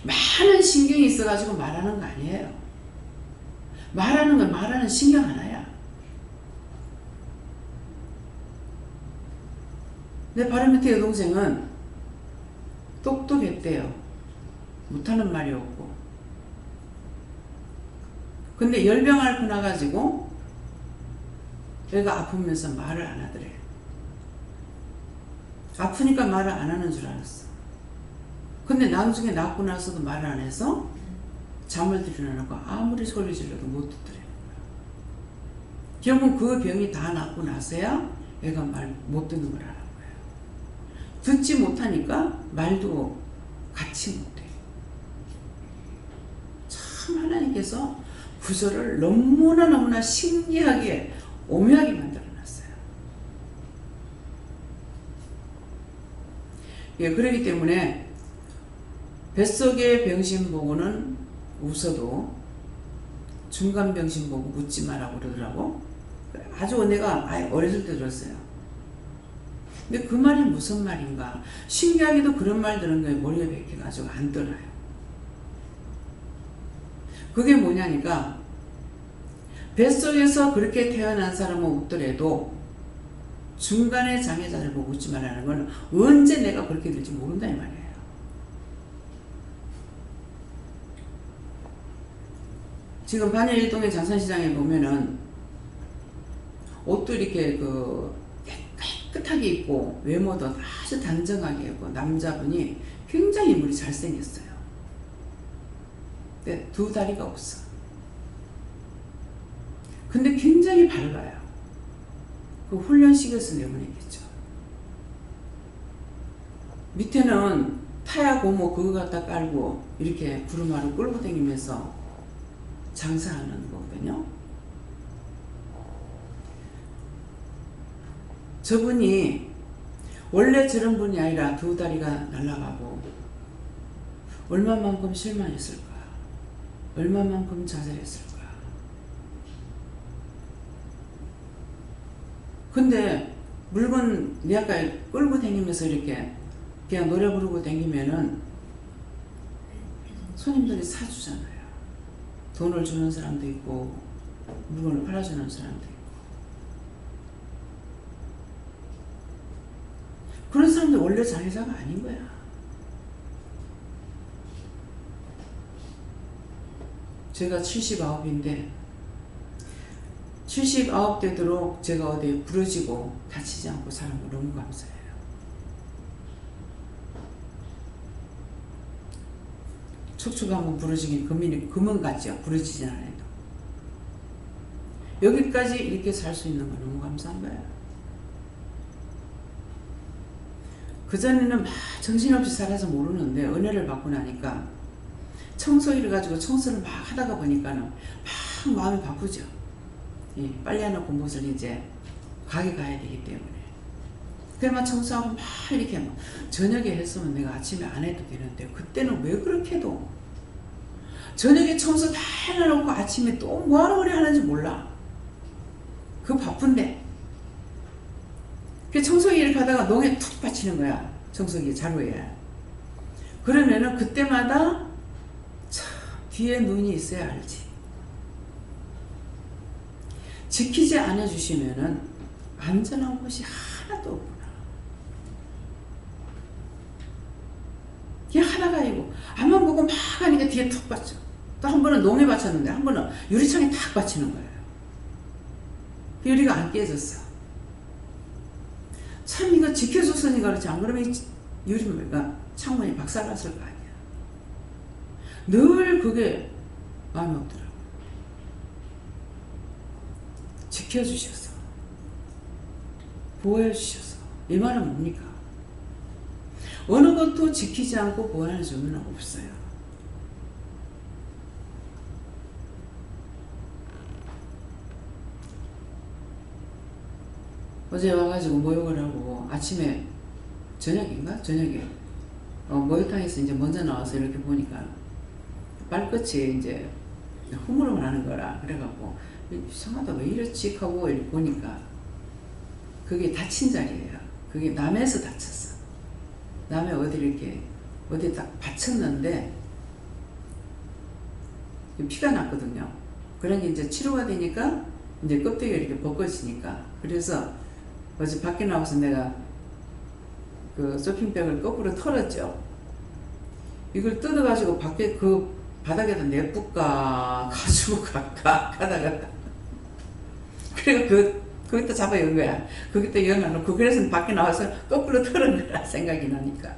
많은 신경이 있어가지고 말하는 거 아니에요. 말하는 건 말하는 신경 하나야. 내 바로 밑에 여동생은 똑똑했대요. 못하는 말이 없고. 근데 열병 앓고 나가지고 얘가 아프면서 말을 안 하더래. 아프니까 말을 안 하는 줄 알았어. 근데 나중에 낳고 나서도 말 안 해서 잠을 들여놓고 아무리 소리 질러도 못 듣더래요. 결국 그 병이 다 낫고 나서야 애가 말 못 듣는 걸 알은 거예요. 듣지 못하니까 말도 같이 못해요. 참 하나님께서 구조를 너무나 신기하게 오묘하게 만들어놨어요. 예, 그렇기 때문에 뱃속의 병신 보고는 웃어도 중간 병신 보고 웃지 마라고 그러더라고. 아주 내가 어렸을 때 들었어요. 근데 그 말이 무슨 말인가? 신기하게도 그런 말 들은 거에 머리에 박혀가지고 안 떠나요. 그게 뭐냐니까 뱃속에서 그렇게 태어난 사람은 웃더라도 중간에 장애자를 보고 웃지 말라는 건 언제 내가 그렇게 될지 모른다 이 말이에요. 지금 반야일동의 장산시장에 보면은 옷도 이렇게 깨끗하게 입고 외모도 아주 단정하게 입고 남자분이 굉장히 인물이 잘생겼어요. 근데 두 다리가 없어. 근데 굉장히 밝아요. 그 훈련시켜서 내보내겠죠. 밑에는 타야 고모 그거 갖다 깔고 이렇게 구름하루 끌고 다니면서 장사하는 거거든요. 저분이 원래 저런 분이 아니라 두 다리가 날아가고 얼마만큼 실망했을까? 얼마만큼 좌절했을까? 근데 물건 내 아까 끌고 다니면서 이렇게 그냥 노래 부르고 다니면은 손님들이 사주잖아요. 돈을 주는 사람도 있고 물건을 팔아주는 사람도 있고 그런 사람들 원래 장애자가 아닌 거야. 제가 79인데 79 되도록 제가 어디에 부러지고 다치지 않고 사는 거 너무 감사해요. 척추가 한번 부러지긴 금은 같죠. 부러지진 않아도. 여기까지 이렇게 살 수 있는 거 너무 감사한 거예요. 그전에는 막 정신없이 살아서 모르는데 은혜를 받고 나니까 청소기를 가지고 청소를 막 하다가 보니까는 막 마음이 바쁘죠. 예, 빨리 해놓고 무엇을 이제 가게 가야 되기 때문에. 그래만 청소하고 막 이렇게 막 저녁에 했으면 내가 아침에 안 해도 되는데 그때는 왜 그렇게 해도 저녁에 청소 다 해놓고 아침에 또 뭐하러 그래 하는지 몰라. 그 바쁜데 그 청소기 이렇게 하다가 농에 툭 받치는 거야. 청소기 자루에. 그러면은 그때마다 참 뒤에 눈이 있어야 알지. 지키지 않아 주시면은 안전한 곳이 하나도 없구나. 그냥 하다가 아니고 앞만 보고 막 하니까 뒤에 툭 받쳐. 또 한 번은 농에 받쳤는데 한 번은 유리창에 탁 받치는 거예요. 유리가 안 깨졌어. 참 이거 지켜줬으니까 그렇지 안 그러면 유리가 창문이 박살났을 거 아니야. 늘 그게 마음에 없더라고. 지켜주셔서 보호해주셔서 이 말은 뭡니까? 어느 것도 지키지 않고 보호하는 주는 없어요. 어제 와가지고 목욕을 하고 아침에 저녁에 목욕탕에서 이제 먼저 나와서 이렇게 보니까 발끝이 이제 흐물흐물 하는 거라 그래갖고 이상하다 왜 이렇지 하고 이렇게 보니까 그게 다친 자리예요. 그게 남에서 다쳤어. 남에 어디 딱 받쳤는데 피가 났거든요. 그러니 이제 치료가 되니까 이제 껍데기가 이렇게 벗겨지니까 그래서 어제 밖에 나와서 내가 그 쇼핑백을 거꾸로 털었죠. 이걸 뜯어가지고 밖에 그 바닥에다 내뿌까 가지고 가다가 그리고 거기다 잡아 연 거야. 거기다 연어놓고 그래서 밖에 나와서 거꾸로 털은 거라 생각이 나니까.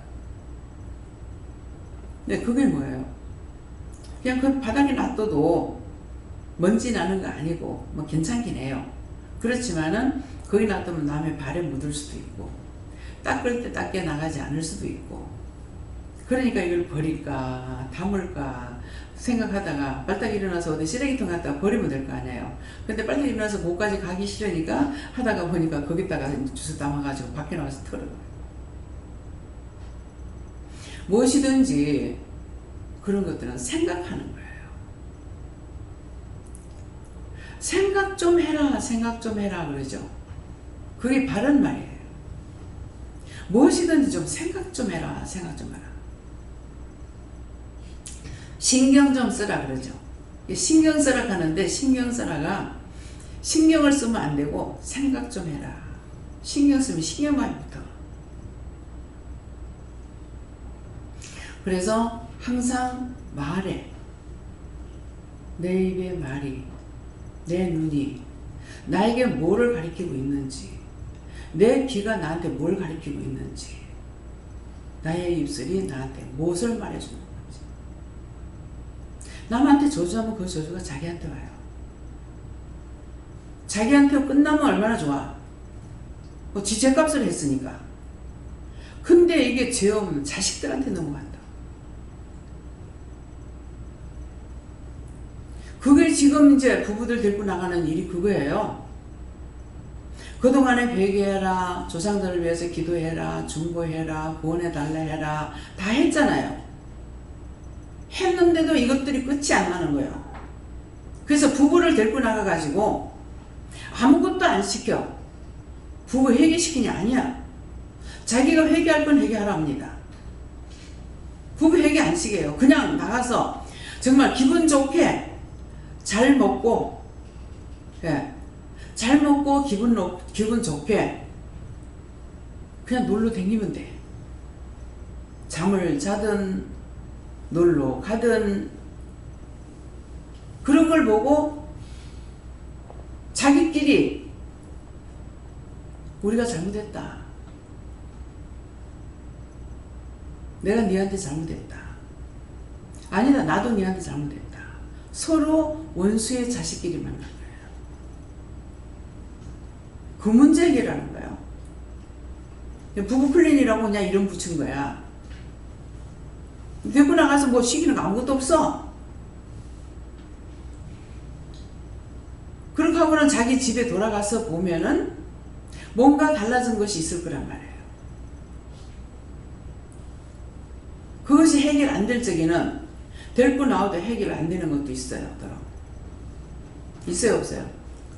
네, 그게 뭐예요? 그냥 그 바닥에 놔둬도 먼지 나는 거 아니고 뭐 괜찮긴 해요. 그렇지만은 거기 놔두면 남의 발에 묻을 수도 있고 닦을 때 닦여 나가지 않을 수도 있고, 그러니까 이걸 버릴까 담을까 생각하다가 빨딱 일어나서 어디 쓰레기통 갖다가 버리면 될 거 아니에요. 근데 빨딱 일어나서 거기까지 가기 싫으니까 하다가 보니까 거기다가 주워 담아가지고 밖에 나와서 털어요. 무엇이든지 그런 것들은 생각하는 거예요. 생각 좀 해라, 생각 좀 해라 그러죠. 그게 바른 말이에요. 무엇이든지 좀 생각 좀 해라, 생각 좀 해라. 신경 좀 쓰라 그러죠. 신경 쓰라 하는데 신경 쓰라가 신경을 쓰면 안 되고 생각 좀 해라. 신경 쓰면 신경만 붙어. 그래서 항상 말에, 내 입의 말이, 내 눈이 나에게 뭐를 가리키고 있는지, 내 귀가 나한테 뭘 가리키고 있는지, 나의 입술이 나한테 무엇을 말해주는 건지. 남한테 저주하면 그 저주가 자기한테 와요. 자기한테 끝나면 얼마나 좋아. 뭐 지읒값을 했으니까. 근데 이게 죄 없는 자식들한테 넘어간다. 그게 지금 이제 부부들 데리고 나가는 일이 그거예요. 그동안에 회개해라, 조상들을 위해서 기도해라, 중보해라, 구원해달라 해라 다 했잖아요. 했는데도 이것들이 끝이 안 나는 거예요. 그래서 부부를 데리고 나가가지고 아무것도 안 시켜. 부부 회개시키냐? 아니야. 자기가 회개할 건 회개하라 합니다. 부부 회개 안 시켜요. 그냥 나가서 정말 기분 좋게 잘 먹고, 예, 잘 먹고 기분 좋게 그냥 놀러 다니면 돼. 잠을 자든 놀러 가든 그런 걸 보고 자기끼리 우리가 잘못했다. 내가 니한테 잘못했다. 아니다, 나도 니한테 잘못했다. 서로 원수의 자식끼리 만난 거예요. 그 문제 해결하는 거예요. 부부 클린이라고 그냥 이름 붙인 거야. 데리고 나가서 뭐 시키는 거 아무것도 없어. 그렇게 하고는 자기 집에 돌아가서 보면은 뭔가 달라진 것이 있을 거란 말이에요. 그것이 해결 안 될 적에는 데리고 나와도 해결 안 되는 것도 있어요. 있어요, 없어요?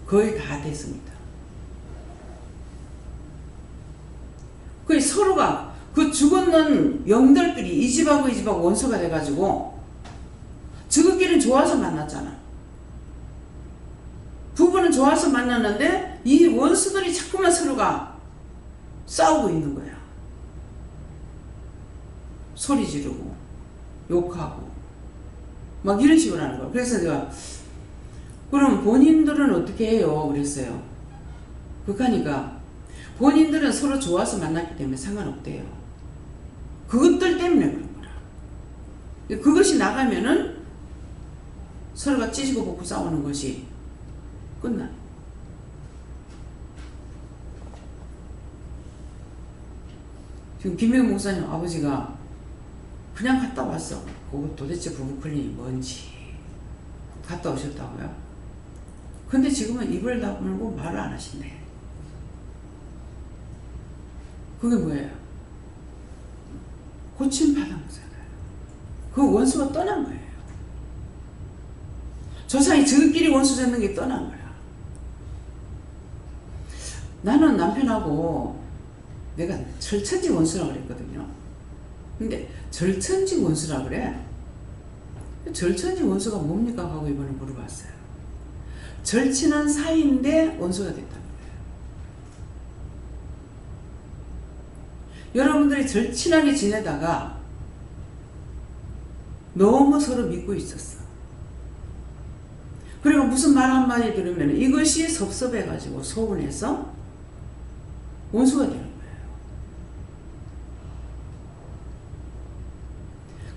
거의 다 됐습니다. 그 서로가 그 죽었는 영들끼리 이 집하고 이 집하고 원수가 돼가지고 저것끼리는 좋아서 만났잖아. 부부는 좋아서 만났는데 이 원수들이 자꾸만 서로가 싸우고 있는 거야. 소리 지르고 욕하고 막 이런 식으로 하는 거야. 그래서 내가 그럼 본인들은 어떻게 해요? 그랬어요. 그러니까 본인들은 서로 좋아서 만났기 때문에 상관없대요. 그것들 때문에 그런 거라. 그것이 나가면은 서로가 찢고 볶고 싸우는 것이 끝나. 지금 김영 목사님 아버지가 그냥 갔다 왔어. 그거 도대체 부부 클린이 뭔지 갔다 오셨다고요? 근데 지금은 입을 다물고 말을 안 하신대. 그게 뭐예요? 고침받은 거잖아요. 그 원수가 떠난 거예요. 조상이 저끼리 원수 되는 게 떠난 거야. 나는 남편하고 내가 절천지 원수라고 그랬거든요. 근데 절천지 원수라 그래? 절천지 원수가 뭡니까? 하고 이번에 물어봤어요. 절친한 사이인데 원수가 됐다는 거예요. 여러분들이 절친하게 지내다가 너무 서로 믿고 있었어. 그리고 무슨 말 한마디 들으면 이것이 섭섭해가지고 서운해서 원수가 되는 거예요.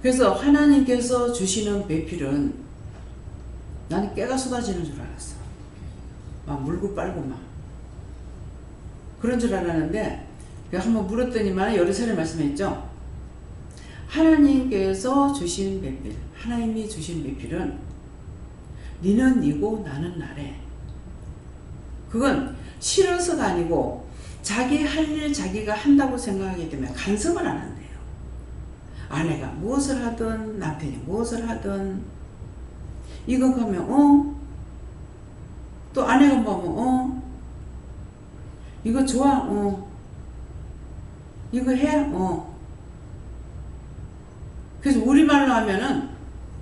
그래서 하나님께서 주시는 배필은 나는 깨가 쏟아지는 줄 알았어. 막 물고 빨고 막 그런 줄 알았는데 한번 물었더니만 여러 차례 말씀했죠. 하나님께서 주신 배필, 하나님이 주신 배필은 니는 니고 나는 나래. 그건 싫어서가 아니고 자기 할 일 자기가 한다고 생각하기 때문에 간섭을 안 한대요. 아내가 무엇을 하든 남편이 무엇을 하든 이거 가면 또 아내가 보면 이거 좋아 이거 해 그래서 우리말로 하면은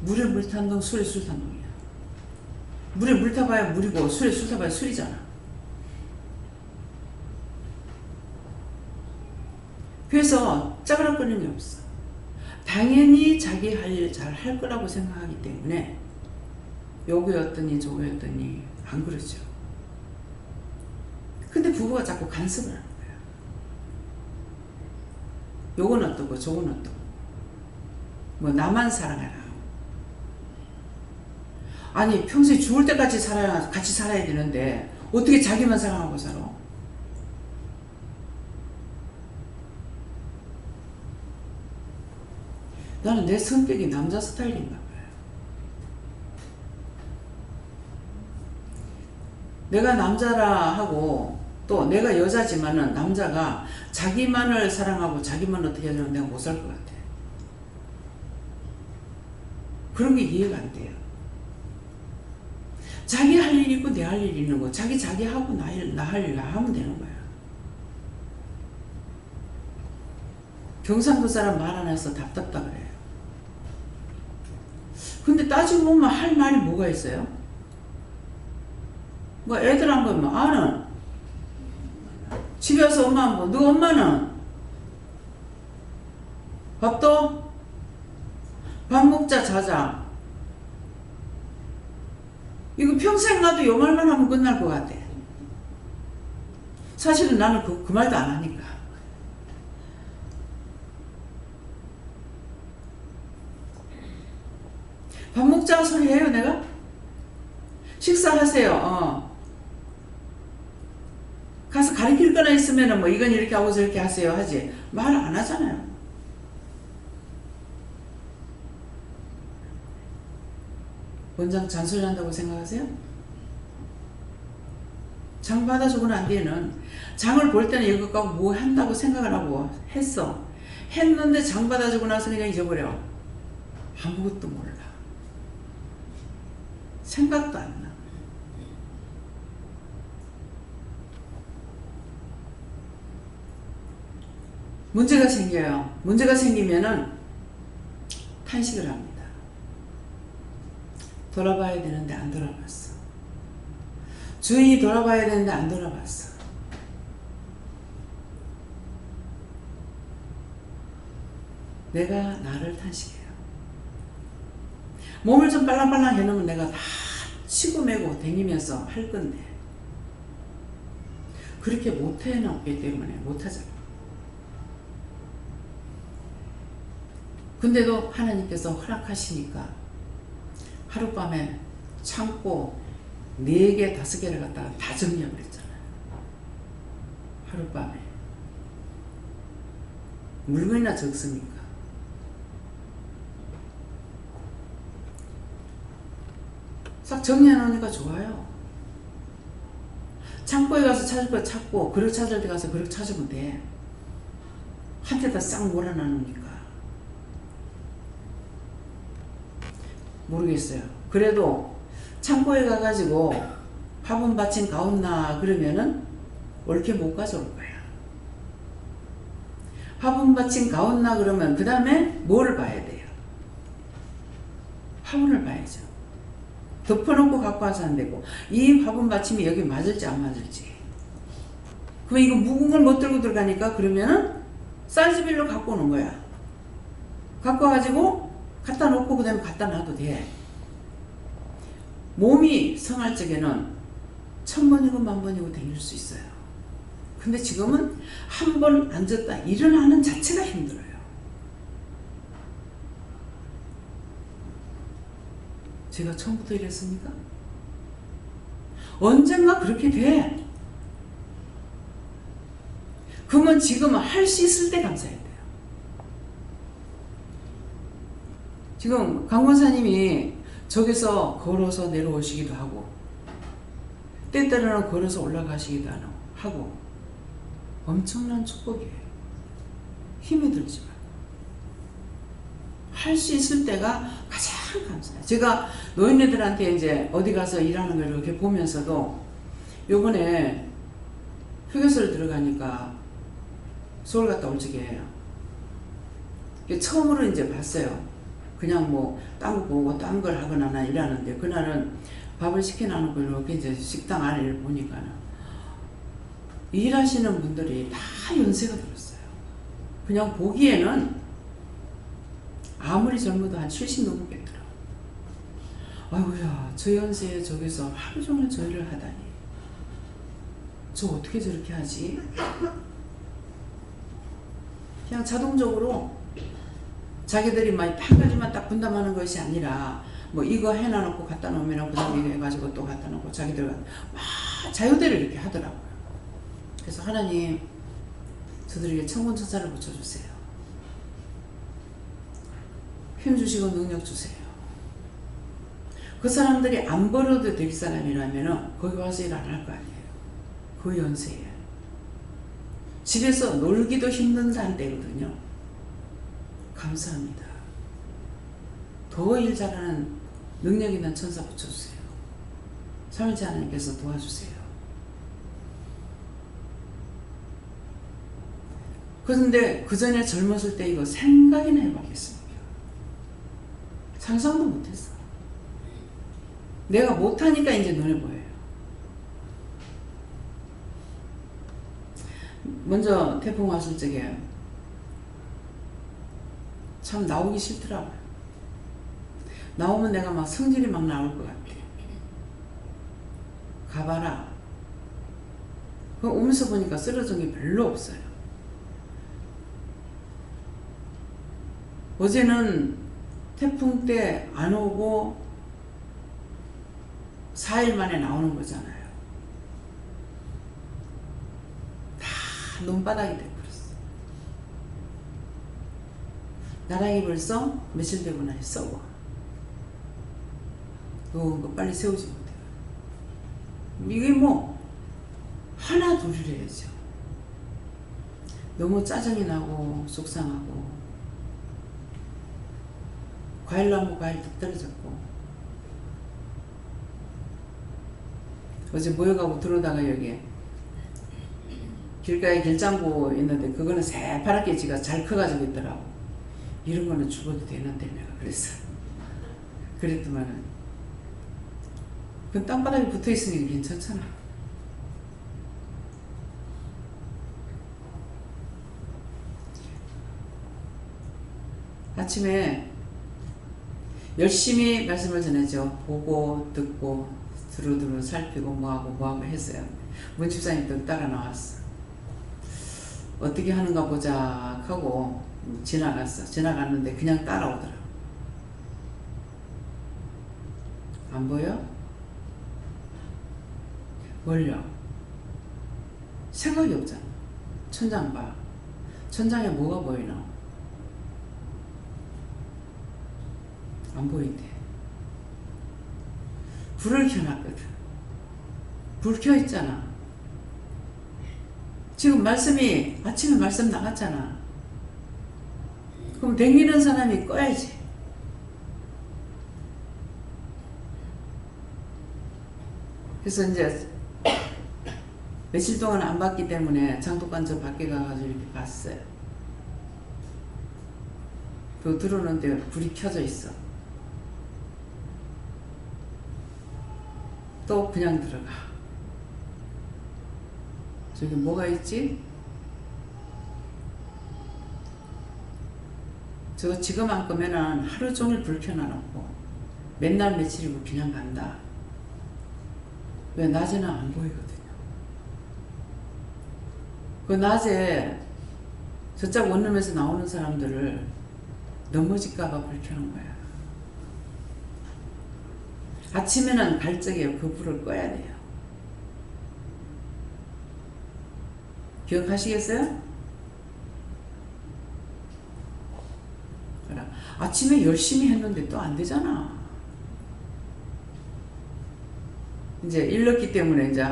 물에 물 탄 동 술에 술 탄 동이야. 물에 물 타봐야 물이고 술에 술 타봐야 술이잖아. 그래서 짜그락거리는 게 없어. 당연히 자기 할 일 잘 할 거라고 생각하기 때문에 요거였더니 저거였더니 안 그러죠. 근데 부부가 자꾸 간섭을 하는 거야. 요건 어떠고 저건 어떠고 뭐 나만 사랑해라. 아니 평소에 죽을 때까지 같이 살아야 되는데 어떻게 자기만 사랑하고 살아? 나는 내 성격이 남자 스타일인가 봐요. 내가 남자라 하고 또 내가 여자지만은 남자가 자기만을 사랑하고 자기만 어떻게 하려면 내가 못 살 것 같아. 그런 게 이해가 안 돼요. 자기 할 일 있고 내 할 일 있는 거 자기 하고 나 할 일 나 하면 되는 거야. 경상도 사람 말 안 해서 답답다 그래요. 근데 따지고 보면 할 말이 뭐가 있어요? 뭐 애들 한 번 아는 집에 와서 엄마 한 번, 너 엄마는 밥도 밥 먹자 자자. 이거 평생 나도 요 말만 하면 끝날 것 같아. 사실은 나는 그 말도 안 하니까. 밥 먹자 소리 해요 내가? 식사하세요. 가서 가리킬 거나 있으면은 뭐 이건 이렇게 하고 저렇게 하세요 하지. 말 안 하잖아요. 원장 잔소리 한다고 생각하세요? 장 받아주고는 안 되는 장을 볼 때는 이거 갖고 뭐 한다고 생각을 하고 했는데 장 받아주고 나서 그냥 잊어버려. 아무것도 몰라. 생각도 안 나. 문제가 생겨요. 문제가 생기면은 탄식을 합니다. 돌아봐야 되는데 안 돌아봤어. 주인이 돌아봐야 되는데 안 돌아봤어. 내가 나를 탄식해요. 몸을 좀 빨랑빨랑 해놓으면 내가 다 치고 매고 다니면서 할 건데 그렇게 못 해놓기 때문에 못하잖아. 근데도 하나님께서 허락하시니까 하룻밤에 창고 4개, 5개를 갖다가 다 정리해버렸잖아요. 하룻밤에. 물건이나 적습니까? 싹 정리해놓으니까 좋아요. 창고에 가서 찾을 거 찾고 그릇 찾을 때 가서 그릇 찾으면 돼. 한테다 싹 몰아놔놓으니까. 모르겠어요. 그래도 창고에 가가지고 화분 받침 가온나 그러면은 옳게 못 가져올 거야. 화분 받침 가온나 그러면 그 다음에 뭐를 봐야 돼요? 화분을 봐야죠. 덮어놓고 갖고 와서 안 되고 이 화분 받침이 여기 맞을지 안 맞을지. 그럼 이거 묵은 걸 못 들고 들어가니까 그러면은 사이즈별로 갖고 오는 거야. 갖고 와가지고 갖다 놓고 그 다음에 갖다 놔도 돼. 몸이 성할 적에는 1000번이고 10,000번이고 다닐 수 있어요. 근데 지금은 한 번 앉았다 일어나는 자체가 힘들어요. 제가 처음부터 이랬습니까? 언젠가 그렇게 돼. 그러면 지금 할 수 있을 때 감사해야 돼요. 지금 강 권사님이 저기서 걸어서 내려오시기도 하고 때때로는 걸어서 올라가시기도 하고 엄청난 축복이에요. 힘이 들지 말고 할 수 있을 때가 가장 감사해요. 제가 노인네들한테 이제 어디 가서 일하는 걸 이렇게 보면서도 요번에 휴게소를 들어가니까 서울 갔다 올 적이에요. 처음으로 이제 봤어요. 그냥 뭐 딴 거 보고 딴 걸 하거나 나 일하는데 그날은 밥을 시켜놓은 걸 이렇게 이제 식당 안을 보니까 일하시는 분들이 다 연세가 들었어요. 그냥 보기에는 아무리 젊어도 한 70 넘겠더라. 아이고야, 저 연세에 저기서 하루 종일 저 일을 하다니. 저 어떻게 저렇게 하지? 그냥 자동적으로 자기들이 막 한 가지만 딱 분담하는 것이 아니라 뭐 이거 해놔놓고 갖다 놓으면 그 다음에 이거 해가지고 또 갖다 놓고 자기들 막 자유대로 이렇게 하더라고요. 그래서 하나님 저들에게 천군천사를 붙여주세요. 힘 주시고 능력 주세요. 그 사람들이 안 벌어도 될 사람이라면 거기 와서 일 안 할 거 아니에요. 그 연세에 집에서 놀기도 힘든다는 때거든요. 감사합니다. 더 일 잘하는 능력 있는 천사 붙여주세요. 삼일째 하나님께서 도와주세요. 그런데 그 전에 젊었을 때 이거 생각이나 해봤겠습니까? 상상도 못했어. 내가 못하니까 이제 눈에 보여요. 먼저 태풍 왔을 적에 참 나오기 싫더라고요. 나오면 내가 막 성질이 막 나올 것 같아. 가봐라. 그 오면서 보니까 쓰러진 게 별로 없어요. 어제는 태풍 때 안 오고 4일 만에 나오는 거잖아요. 다 눈바닥이 돼버렸어. 나랑이 벌써 며칠 되고 나니 썩어. 그거 빨리 세우지 못해요. 이게 뭐 하나 둘이래야죠. 너무 짜증이 나고 속상하고 과일나무 과일 뚝 떨어졌고 어제 모여가고 들어오다가 여기 길가에 길장구 있는데 그거는 새파랗게 지가 잘 커가지고 있더라고. 이런 거는 죽어도 되는데 내가 그랬어. 그랬더만은 그 땅바닥에 붙어있으니까 괜찮잖아. 아침에 열심히 말씀을 전해줘. 보고 듣고 두루두루 살피고 뭐하고 했어요. 문 집사님도 따라 나왔어. 어떻게 하는가 보자 하고 지나갔어. 지나갔는데 그냥 따라오더라. 안 보여? 뭘요? 생각이 없잖아. 천장 봐. 천장에 뭐가 보이나? 안 보인대. 불을 켜놨거든. 불 켜있잖아. 지금 말씀이 아침에 말씀 나갔잖아. 그럼 댕기는 사람이 꺼야지. 그래서 이제 며칠 동안 안 봤기 때문에 장독관 저 밖에 가가지고 이렇게 봤어요. 그 들어오는데 불이 켜져 있어. 또 그냥 들어가. 저기 뭐가 있지? 저거 지금 안 끄면은 하루 종일 불 켜놔놓고 맨날 며칠이고 그냥 간다. 왜 낮에는 안 보이거든요. 그 낮에 저쪽 원룸에서 나오는 사람들을 넘어질까봐 불 켜는 거야. 아침에는 갈 적에 그 불을 꺼야 돼요. 기억하시겠어요? 아침에 열심히 했는데 또 안 되잖아. 이제 일렀기 때문에 이제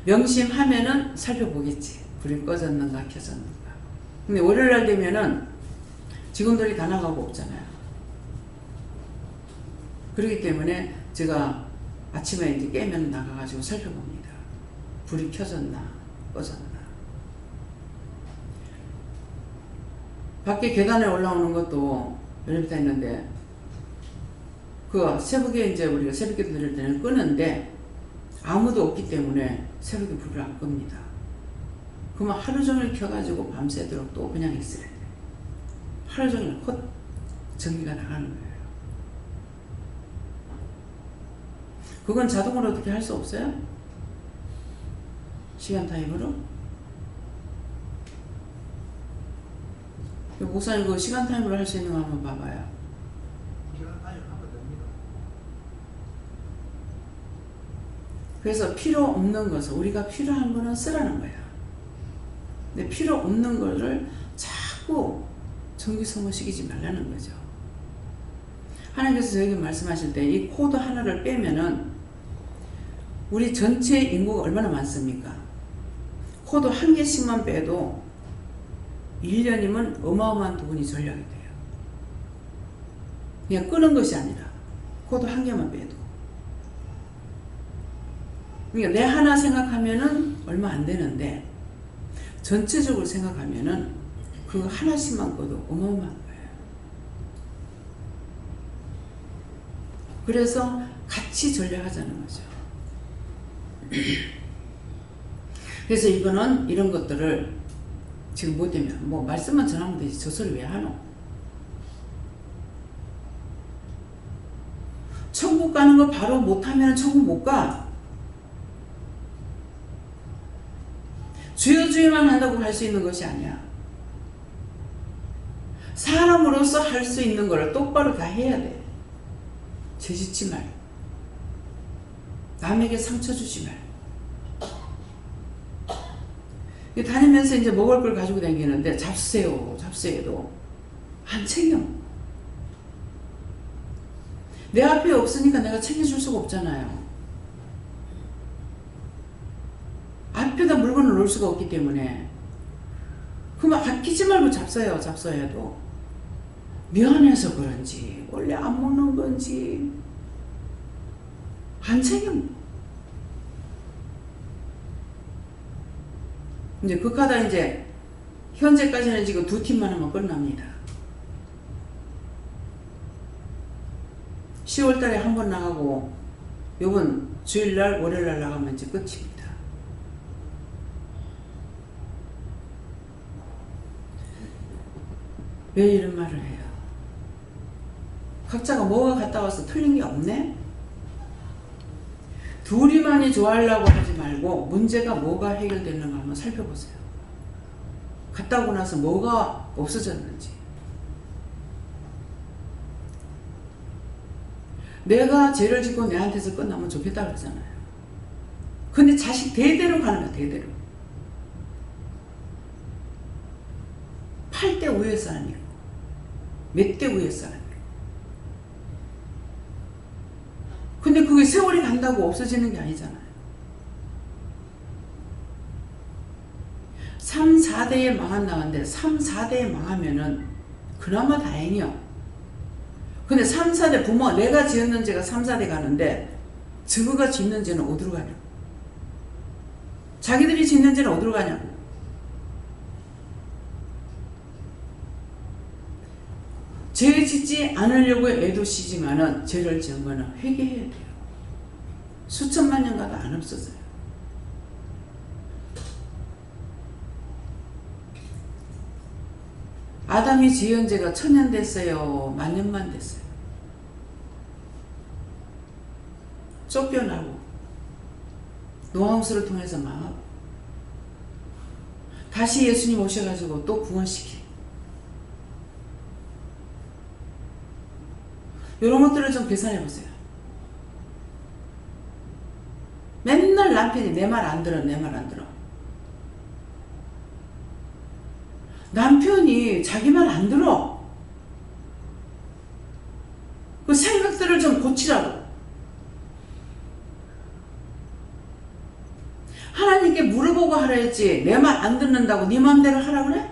명심하면은 살펴보겠지. 불이 꺼졌는가 켜졌는가. 근데 월요일날 되면은 직원들이 다 나가고 없잖아요. 그렇기 때문에 제가 아침에 이제 깨면 나가가지고 살펴봅니다. 불이 켜졌나 꺼졌나. 밖에 계단에 올라오는 것도 엘리베이터 있는데 그 새벽에 이제 우리가 새벽기도 드릴 때는 끄는데 아무도 없기 때문에 새벽에 불을 안 끕니다. 그러면 하루 종일 켜가지고 밤새도록 또 그냥 있어야 돼. 하루 종일 헛 전기가 나가는 거예요. 그건 자동으로 어떻게 할 수 없어요? 시간 타임으로? 목사님 그 시간 타임으로 할 수 있는 거 한번 봐봐요. 시간 타임 하면 됩니다. 그래서 필요 없는 것을 우리가 필요한 거는 쓰라는 거야. 근데 필요 없는 거를 자꾸 전기 소모시키지 말라는 거죠. 하나님께서 저에게 말씀하실 때 이 코드 하나를 빼면은 우리 전체 인구가 얼마나 많습니까? 코드 한 개씩만 빼도 1년이면 어마어마한 돈이 절약이 돼요. 그냥 끄는 것이 아니라 코드 한 개만 빼도. 그러니까 내 하나 생각하면은 얼마 안 되는데 전체적으로 생각하면은 그 하나씩만 꺼도 어마어마한 거예요. 그래서 같이 전략하자는 거죠. 그래서 이거는 이런 것들을 지금 뭐 때문에 뭐 말씀만 전하면 되지 저 소리 왜 하노? 천국 가는 거 바로 못하면 천국 못 가. 주여 주여만 한다고 할 수 있는 것이 아니야. 사람으로서 할 수 있는 거를 똑바로 다 해야 돼. 죄짓지 말. 남에게 상처 주지 말. 다니면서 이제 먹을 걸 가지고 다니는데 잡수세요. 잡수해도 안 챙겨. 내 앞에 없으니까 내가 챙겨줄 수가 없잖아요. 앞에다 물건을 놓을 수가 없기 때문에 그러면 아끼지 말고 잡숴요. 잡숴야도 미안해서 그런지 원래 안 먹는 건지 안 챙겨. 이제 극하다 이제 현재까지는 지금 2팀만 하면 끝납니다. 10월 달에 한 번 나가고 요번 주일날 월요일날 나가면 이제 끝입니다. 왜 이런 말을 해요? 각자가 뭐가 갔다 와서 틀린 게 없네? 둘이만이 좋아하려고 하지 말고 문제가 뭐가 해결되는가 한번 살펴보세요. 갔다 오고 나서 뭐가 없어졌는지. 내가 죄를 짓고 내한테서 끝나면 좋겠다 그러잖아요. 근데 자식 대대로 가는 거야. 대대로. 8대 위에 사람이고 몇 대 위에 사람이고. 근데 그게 세월이 간다고 없어지는 게 아니잖아요. 3, 4대에 망한다는데 3, 4대에 망하면은 그나마 다행이요. 근데 3, 4대 부모 내가 지었는 죄가 3, 4대 가는데 저거가 짓는 죄는 어디로 가냐? 자기들이 짓는 죄는 어디로 가냐고. 죄 짓지 않으려고 애도시지만은 죄를 지은 거는 회개해야 돼요. 수천만 년 가도 안 없어져요. 아담이 지은 죄가 1000년 됐어요? 만년만 됐어요? 쫓겨나고 노함수를 통해서 막 다시 예수님 오셔가지고 또 구원시키고 이런 것들을 좀 계산해 보세요. 남편이 내 말 안 들어, 내 말 안 들어. 남편이 자기 말 안 들어. 그 생각들을 좀 고치라고. 하나님께 물어보고 하라 했지 내 말 안 듣는다고 네 마음대로 하라 그래?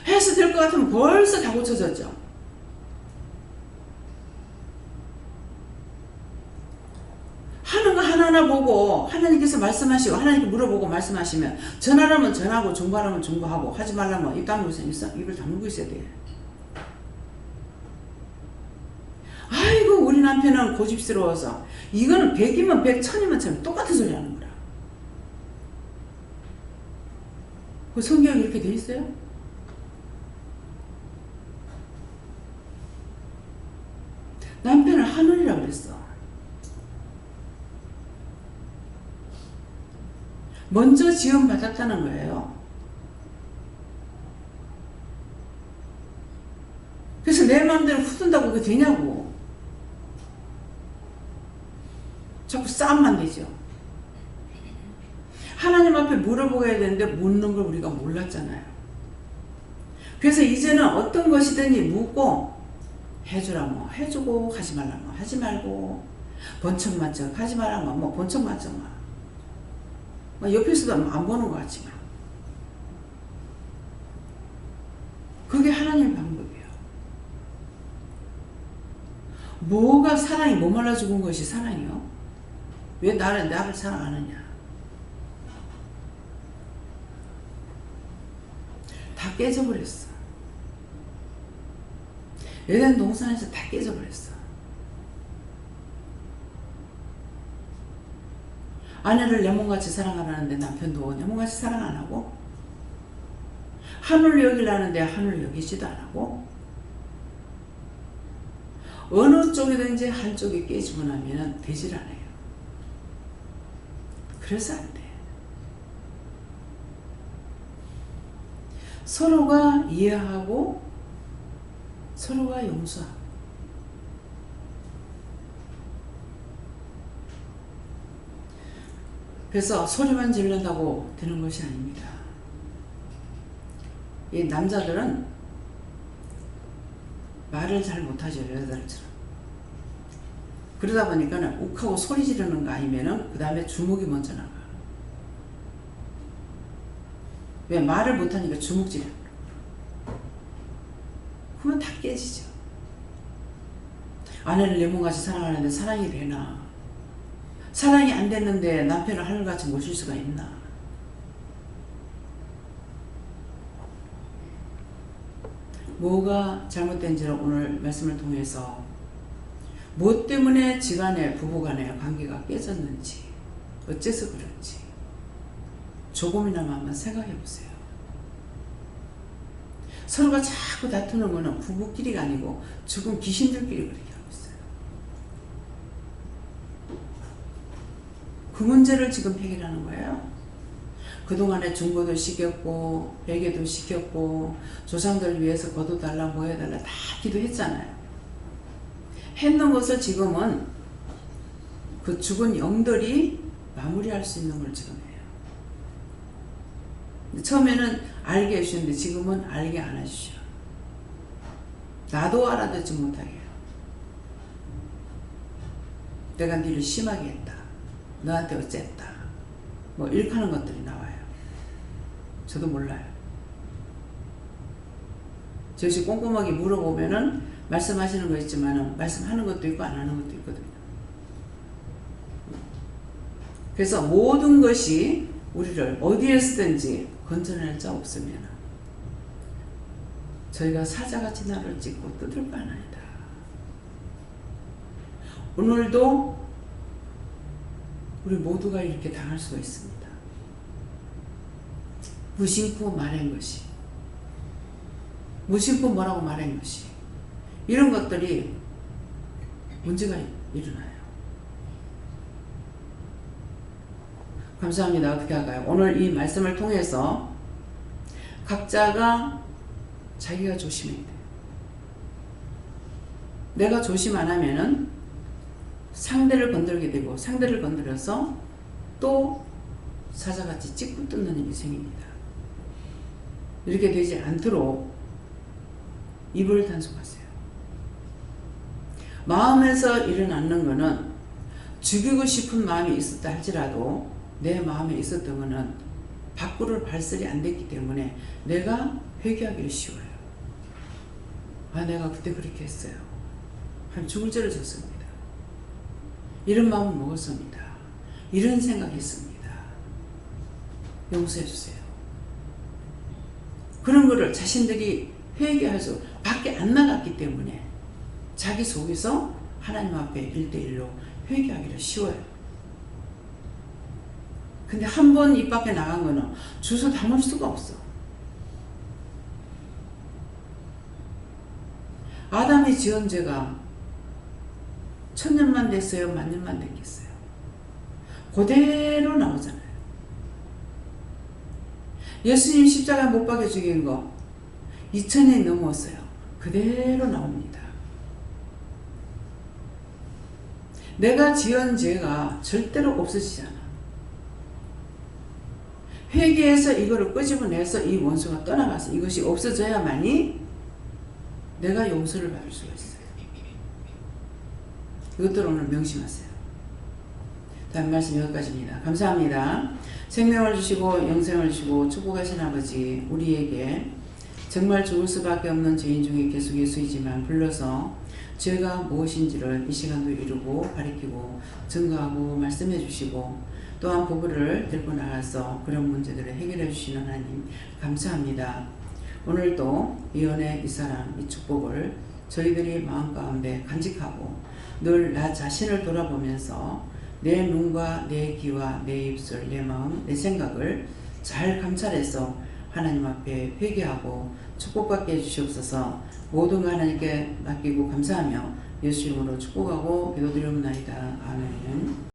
해서 될 것 같으면 벌써 다 고쳐졌죠. 하는 거 하나하나 보고 하나님께서 말씀하시고 하나님께 물어보고 말씀하시면 전하라면 전하고 중보하라면 중보하고 하지 말라면 입 다물고 있어? 입을 다물고 있어야 돼. 아이고 우리 남편은 고집스러워서 이거는 100이면 100, 1000이면 똑같은 소리 하는 거라. 그 성경에 이렇게 돼 있어요? 남편을 하늘이라고 그랬어. 먼저 지원받았다는 거예요. 그래서 내 마음대로 후둔다고 그게 되냐고. 자꾸 싸움만 되죠. 하나님 앞에 물어보아야 되는데 묻는 걸 우리가 몰랐잖아요. 그래서 이제는 어떤 것이든지 묻고 해주라 뭐 해주고 하지 말라 뭐 하지 말고 번쩍만쩍 하지 말라 뭐 번쩍만쩍만 옆에서도 안 보는 것 같지만 그게 하나님의 방법이에요. 뭐가 사랑이 목말라 죽은 것이 사랑이요? 왜 나를 사랑하느냐? 다 깨져버렸어. 에덴 동산에서 다 깨져버렸어. 아내를 내 몸같이 사랑하라는데 남편도 내 몸같이 사랑 안 하고, 하늘 여기라는데 하늘 여기지도 안 하고, 어느 쪽이든지 한쪽이 깨지고 나면 되질 않아요. 그래서 안 돼. 서로가 이해하고 서로가 용서하고. 그래서 소리만 지른다고 되는 것이 아닙니다. 이 남자들은 말을 잘 못하죠, 여자들처럼. 그러다 보니까는 욱하고 소리 지르는 거 아니면은 그 다음에 주먹이 먼저 나가. 왜? 말을 못하니까 주먹질이야. 그러면 다 깨지죠. 아내를 내 몸같이 사랑하는데 사랑이 되나? 사랑이 안 됐는데 남편을 하늘같이 모실 수가 있나? 뭐가 잘못된지를 오늘 말씀을 통해서 무엇 때문에 지간에 부부간의 관계가 깨졌는지 어째서 그런지 조금이나마 한번 생각해 보세요. 서로가 자꾸 다투는 거는 부부끼리가 아니고 죽은 귀신들끼리 그렇게 하고 있어요. 그 문제를 지금 해결하는 거예요. 그동안에 중보도 시켰고 회개도 시켰고 조상들을 위해서 거둬달라 뭐 해달라 다 기도했잖아요. 했는 것을 지금은 그 죽은 영들이 마무리할 수 있는 걸 지금 해요. 처음에는 알게 해주셨는데 지금은 알게 안 해주셔. 나도 알아듣지 못하게 해요. 내가 니를 심하게 했다. 너한테 어쨌다. 뭐 일하는 것들이 나와요. 저도 몰라요. 저시 꼼꼼하게 물어보면은 말씀하시는 거 있지만은 말씀하는 것도 있고 안 하는 것도 있거든요. 그래서 모든 것이 우리를 어디에 쓰든지 건져낼 자 없으면 저희가 사자같이 나를 찍고 뜯을 바는 아니다. 오늘도 우리 모두가 이렇게 당할 수가 있습니다. 무심코 말한 것이, 무심코 뭐라고 말한 것이, 이런 것들이 문제가 일어나요. 감사합니다. 어떻게 할까요? 오늘 이 말씀을 통해서 각자가 자기가 조심해야 돼. 내가 조심 안 하면은 상대를 건들게 되고 상대를 건드려서 또 사자같이 찍고 뜯는 일이 생깁니다. 이렇게 되지 않도록 입을 단속하세요. 마음에서 일어나는 것은 죽이고 싶은 마음이 있었다 할지라도 내 마음에 있었던 것은 밖으로 발설이 안 됐기 때문에 내가 회개하기를 쉬워요. 아, 내가 그때 그렇게 했어요. 한 죽을 죄를 졌습니다. 이런 마음을 먹었습니다. 이런 생각했습니다. 용서해 주세요. 그런 거를 자신들이 회개할 수 밖에 안 나갔기 때문에 자기 속에서 하나님 앞에 1대1로 회개하기를 쉬워요. 근데 한 번 입 밖에 나간 거는 주워 담을 수가 없어. 아담이 지은 죄가 1000년만 됐어요? 10,000년만 됐겠어요? 그대로 나오잖아요. 예수님 십자가에 못 박혀 죽인 거 2000년이 넘었어요. 그대로 나옵니다. 내가 지은 죄가 절대로 없어지지 않아. 회개해서 이거를 끄집어내서 이 원수가 떠나가서 이것이 없어져야만이 내가 용서를 받을 수가 있어요. 이것들을 오늘 명심하세요. 다음 말씀 여기까지입니다. 감사합니다. 생명을 주시고 영생을 주시고 축복하신 아버지, 우리에게 정말 죽을 수밖에 없는 죄인 중에 계속 예수이지만 불러서 죄가 무엇인지를 이 시간도 이루고 가르치고 증거하고 말씀해 주시고 또한 부부를 데리고 나가서 그런 문제들을 해결해 주시는 하나님 감사합니다. 오늘도 이 은혜, 이 사랑, 이 축복을 저희들이 마음 가운데 간직하고 늘 나 자신을 돌아보면서 내 눈과 내 귀와 내 입술, 내 마음, 내 생각을 잘 감찰해서 하나님 앞에 회개하고 축복받게 해주시옵소서. 모든 거 하나님께 맡기고 감사하며 예수 이름으로 축복하고 기도드리옵나이다. 아멘.